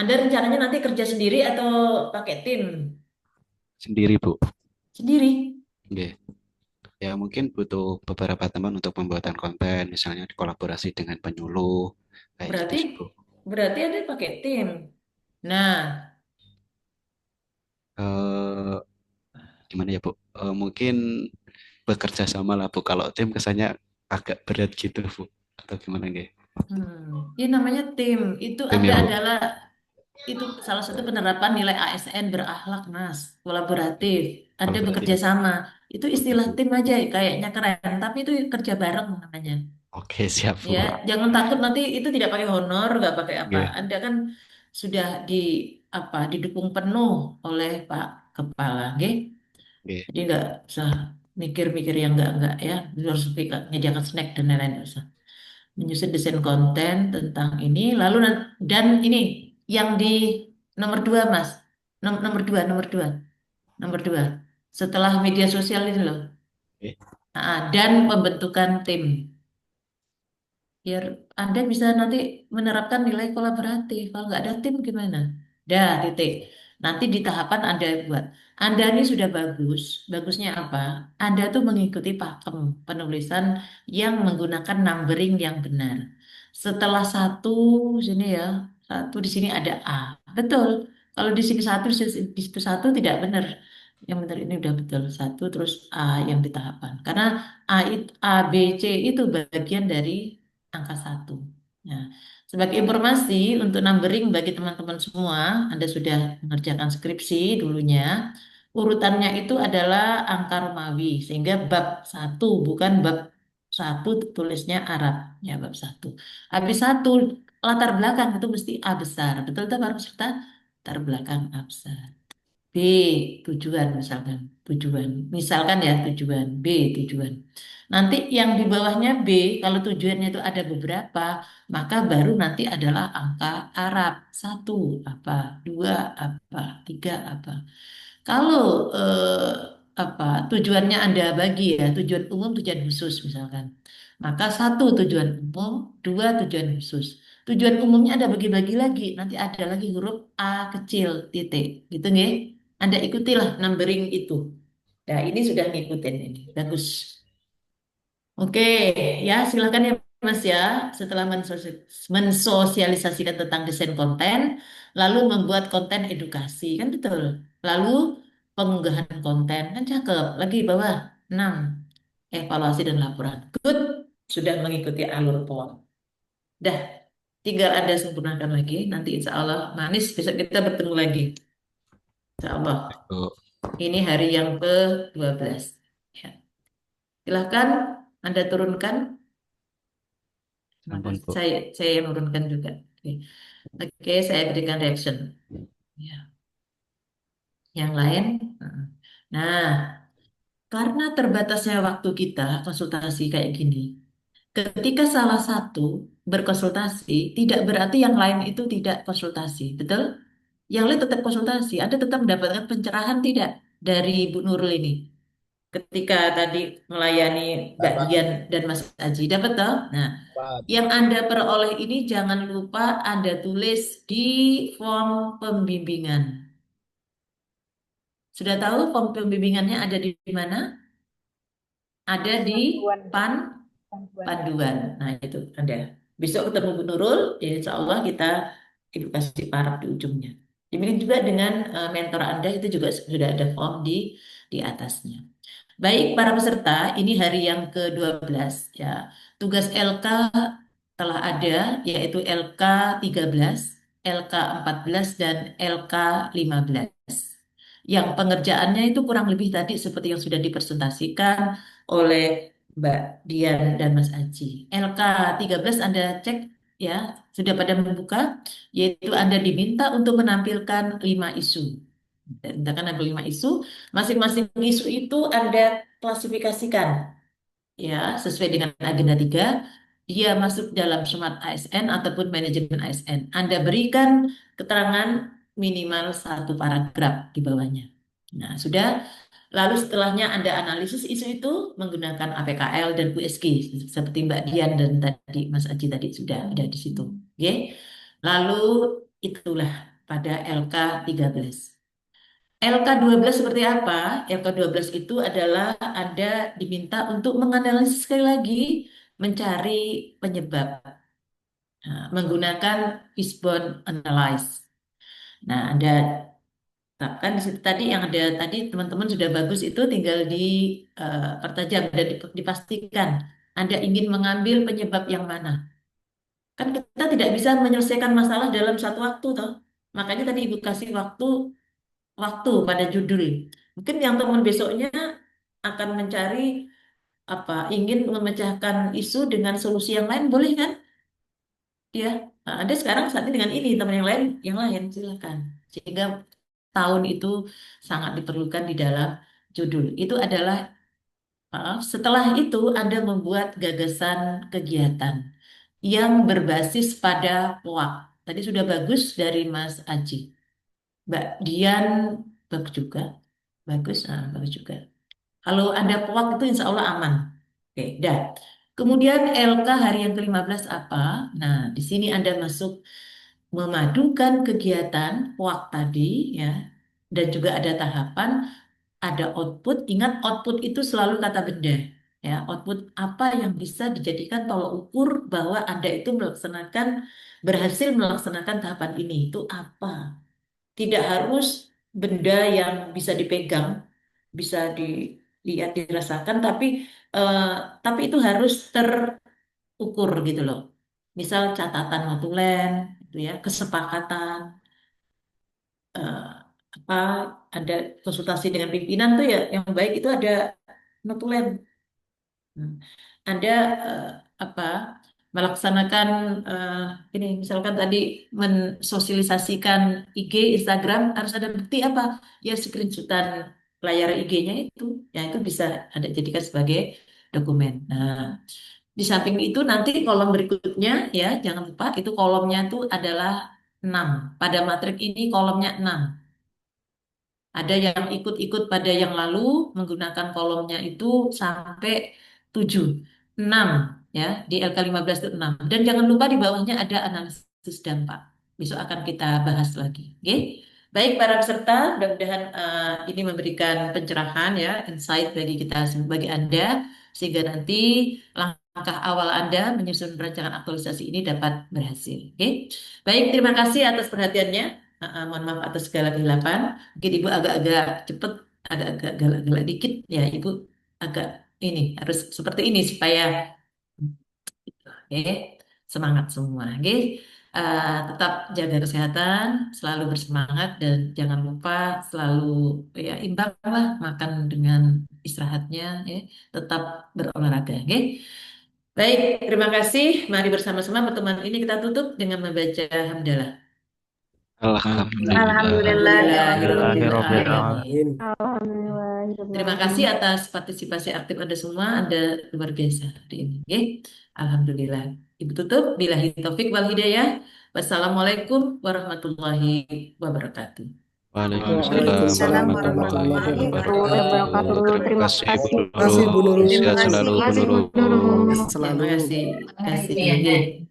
B: Anda rencananya nanti kerja sendiri atau pakai tim?
C: Sendiri, Bu.
B: Sendiri.
C: Oke. Ya mungkin butuh beberapa teman untuk pembuatan konten, misalnya kolaborasi dengan penyuluh, kayak gitu
B: Berarti
C: sih, Bu.
B: berarti Anda pakai tim. Nah,
C: Eh, Gimana ya, Bu? Mungkin bekerja sama lah, Bu. Kalau tim kesannya agak berat gitu, Bu. Atau gimana, nggih?
B: ini namanya tim. Itu
C: Tim
B: Anda
C: ya, Bu.
B: adalah itu salah satu penerapan nilai ASN berakhlak, Mas. Kolaboratif. Anda
C: Kolaboratif.
B: bekerja sama. Itu
C: Oke,
B: istilah
C: Bu.
B: tim aja kayaknya keren, tapi itu kerja bareng namanya.
C: Oke, siap,
B: Ya,
C: Bu.
B: jangan takut nanti itu tidak pakai honor, nggak pakai apa.
C: Oke,
B: Anda kan sudah didukung penuh oleh Pak Kepala, oke?
C: oke.
B: Jadi nggak usah mikir-mikir yang nggak ya. Harus menyediakan snack dan lain-lain nggak usah. Menyusun desain konten tentang ini, lalu dan ini yang di nomor dua, Mas. Nomor dua. Setelah media sosial ini loh.
C: Oke.
B: Dan pembentukan tim. Biar Anda bisa nanti menerapkan nilai kolaboratif. Kalau nggak ada tim gimana? Dah, titik. Nanti di tahapan Anda buat. Anda ini sudah bagus. Bagusnya apa? Anda tuh mengikuti pakem penulisan yang menggunakan numbering yang benar. Setelah satu, sini ya, satu di sini ada A. Betul. Kalau di sini satu, di situ satu tidak benar. Yang benar ini udah betul. Satu, terus A yang di tahapan. Karena A, B, C itu bagian dari angka satu. Nah, sebagai informasi untuk numbering bagi teman-teman semua, Anda sudah mengerjakan skripsi dulunya, urutannya itu adalah angka Romawi, sehingga bab satu bukan bab satu tulisnya Arab, ya bab satu. Habis satu latar belakang itu mesti A besar, betul tak Pak Peserta? Latar belakang A besar. B tujuan misalkan misalkan ya tujuan B tujuan nanti yang di bawahnya B kalau tujuannya itu ada beberapa maka baru nanti adalah angka Arab satu apa dua apa tiga apa kalau tujuannya Anda bagi ya tujuan umum tujuan khusus misalkan maka satu tujuan umum dua tujuan khusus tujuan umumnya ada bagi-bagi lagi nanti ada lagi huruf A kecil titik gitu nih anda ikutilah numbering itu. Nah, ini sudah ngikutin ini. Bagus. Oke, ya silakan ya Mas ya. Setelah mensosialisasikan tentang desain konten, lalu membuat konten edukasi, kan betul. Lalu pengunggahan konten, kan cakep. Lagi bawah 6 evaluasi dan laporan. Good, sudah mengikuti alur PON. Dah, tinggal Anda sempurnakan lagi. Nanti insya Allah manis besok kita bertemu lagi. Insya Allah.
C: Bu.
B: Ini hari yang ke-12. Ya. Silahkan Anda turunkan. Maka
C: Ampun, Bu.
B: saya yang turunkan juga. Oke. Oke, saya berikan reaction. Ya. Yang lain. Nah, karena terbatasnya waktu kita konsultasi kayak gini, ketika salah satu berkonsultasi, tidak berarti yang lain itu tidak konsultasi. Betul? Yang lain tetap konsultasi. Anda tetap mendapatkan pencerahan tidak dari Bu Nurul ini? Ketika tadi melayani Mbak
F: Dapat,
B: Dian dan Mas Aji. Dapat toh? Nah,
F: dapat.
B: yang Anda peroleh ini jangan lupa Anda tulis di form pembimbingan. Sudah tahu form pembimbingannya ada di mana? Ada di
D: Panduan, Bu.
B: pan
D: Panduan.
B: panduan. Nah, itu Anda. Besok ketemu Bu Nurul, ya insya Allah kita edukasi paraf di ujungnya. Demikian juga dengan mentor Anda itu juga sudah ada form di atasnya. Baik para peserta, ini hari yang ke-12 ya. Tugas LK telah ada, yaitu LK 13, LK 14, dan LK 15. Yang pengerjaannya itu kurang lebih tadi seperti yang sudah dipresentasikan oleh Mbak Dian dan Mas Aji. LK 13 Anda cek ya, sudah pada membuka, yaitu Anda diminta untuk menampilkan 5 isu. Dan kita kan ada 5 isu, masing-masing isu itu Anda klasifikasikan ya sesuai dengan agenda 3. Dia masuk dalam smart ASN ataupun manajemen ASN. Anda berikan keterangan minimal 1 paragraf di bawahnya. Nah, sudah. Lalu setelahnya Anda analisis isu itu menggunakan APKL dan USG seperti Mbak Dian dan tadi Mas Aji tadi sudah ada di situ. Oke. Lalu itulah pada LK 13. LK 12 seperti apa? LK 12 itu adalah Anda diminta untuk menganalisis sekali lagi, mencari penyebab menggunakan fishbone analysis. Nah, Anda tetapkan di situ tadi yang ada tadi teman-teman sudah bagus itu tinggal pertajam dan dipastikan Anda ingin mengambil penyebab yang mana. Kan kita tidak bisa menyelesaikan masalah dalam satu waktu toh. Makanya tadi Ibu kasih waktu pada judul. Mungkin yang teman besoknya akan mencari ingin memecahkan isu dengan solusi yang lain boleh kan? Ya, nah, Anda sekarang saat ini dengan ini teman yang lain silakan. Sehingga tahun itu sangat diperlukan di dalam judul. Itu adalah setelah itu Anda membuat gagasan kegiatan yang berbasis pada POAK. Tadi sudah bagus dari Mas Aji. Mbak Dian bagus juga. Bagus juga. Kalau ada POAK itu insya Allah aman. Oke, dah. Kemudian LK hari yang ke-15 apa? Nah, di sini Anda masuk memadukan kegiatan POAK tadi ya. Dan juga ada tahapan, ada output. Ingat output itu selalu kata benda. Ya, output apa yang bisa dijadikan tolok ukur bahwa Anda itu berhasil melaksanakan tahapan ini. Itu apa? Tidak harus benda yang bisa dipegang, bisa dilihat, dirasakan, eh, tapi itu harus terukur gitu loh. Misal catatan notulen, gitu ya, kesepakatan, eh, apa ada konsultasi dengan pimpinan tuh ya, yang baik itu ada notulen. Hmm. Anda eh, apa melaksanakan eh, ini misalkan tadi mensosialisasikan IG, Instagram harus ada bukti apa? Ya screenshotan layar IG-nya itu, ya itu bisa Anda jadikan sebagai dokumen. Nah, di samping itu nanti kolom berikutnya ya jangan lupa itu kolomnya itu adalah 6. Pada matrik ini kolomnya 6. Ada yang ikut-ikut pada yang lalu menggunakan kolomnya itu sampai 7, 6 ya, di LK 15 itu 6. Dan jangan lupa di bawahnya ada analisis dampak. Besok akan kita bahas lagi. Oke? Baik para peserta, mudah-mudahan ini memberikan pencerahan ya, insight bagi kita bagi Anda sehingga nanti langkah awal Anda menyusun rancangan aktualisasi ini dapat berhasil. Oke? Baik, terima kasih atas perhatiannya. Mohon maaf atas segala kesilapan. Mungkin Ibu agak-agak cepet, agak-agak galak-galak dikit. Ya, Ibu agak ini harus seperti ini supaya oke, semangat semua. Oke. Tetap jaga kesehatan, selalu bersemangat dan jangan lupa selalu ya imbang lah makan dengan istirahatnya, ya. Tetap berolahraga. Oke. Baik, terima kasih. Mari bersama-sama pertemuan ini kita tutup dengan membaca hamdalah.
C: Alhamdulillah.
A: Alhamdulillahirobbilalamin.
B: Alhamdulillahirobbilalamin. Terima kasih
D: Alhamdulillah.
B: atas partisipasi aktif Anda semua. Anda luar biasa hari ini. Oke? Alhamdulillah. Ibu tutup. Billahi taufik wal hidayah. Wassalamualaikum warahmatullahi wabarakatuh.
C: Waalaikumsalam
F: Waalaikumsalam
C: warahmatullahi
F: warahmatullahi
C: wabarakatuh.
F: wabarakatuh.
C: Terima
D: Terima
C: kasih
D: kasih.
C: Bu
F: Terima kasih Bu
C: Nurul.
F: Nurul.
C: Sehat selalu Bu
D: Terima kasih, Bu
C: Nurul.
D: Nurul.
F: Selalu.
B: Terima kasih. Terima kasih.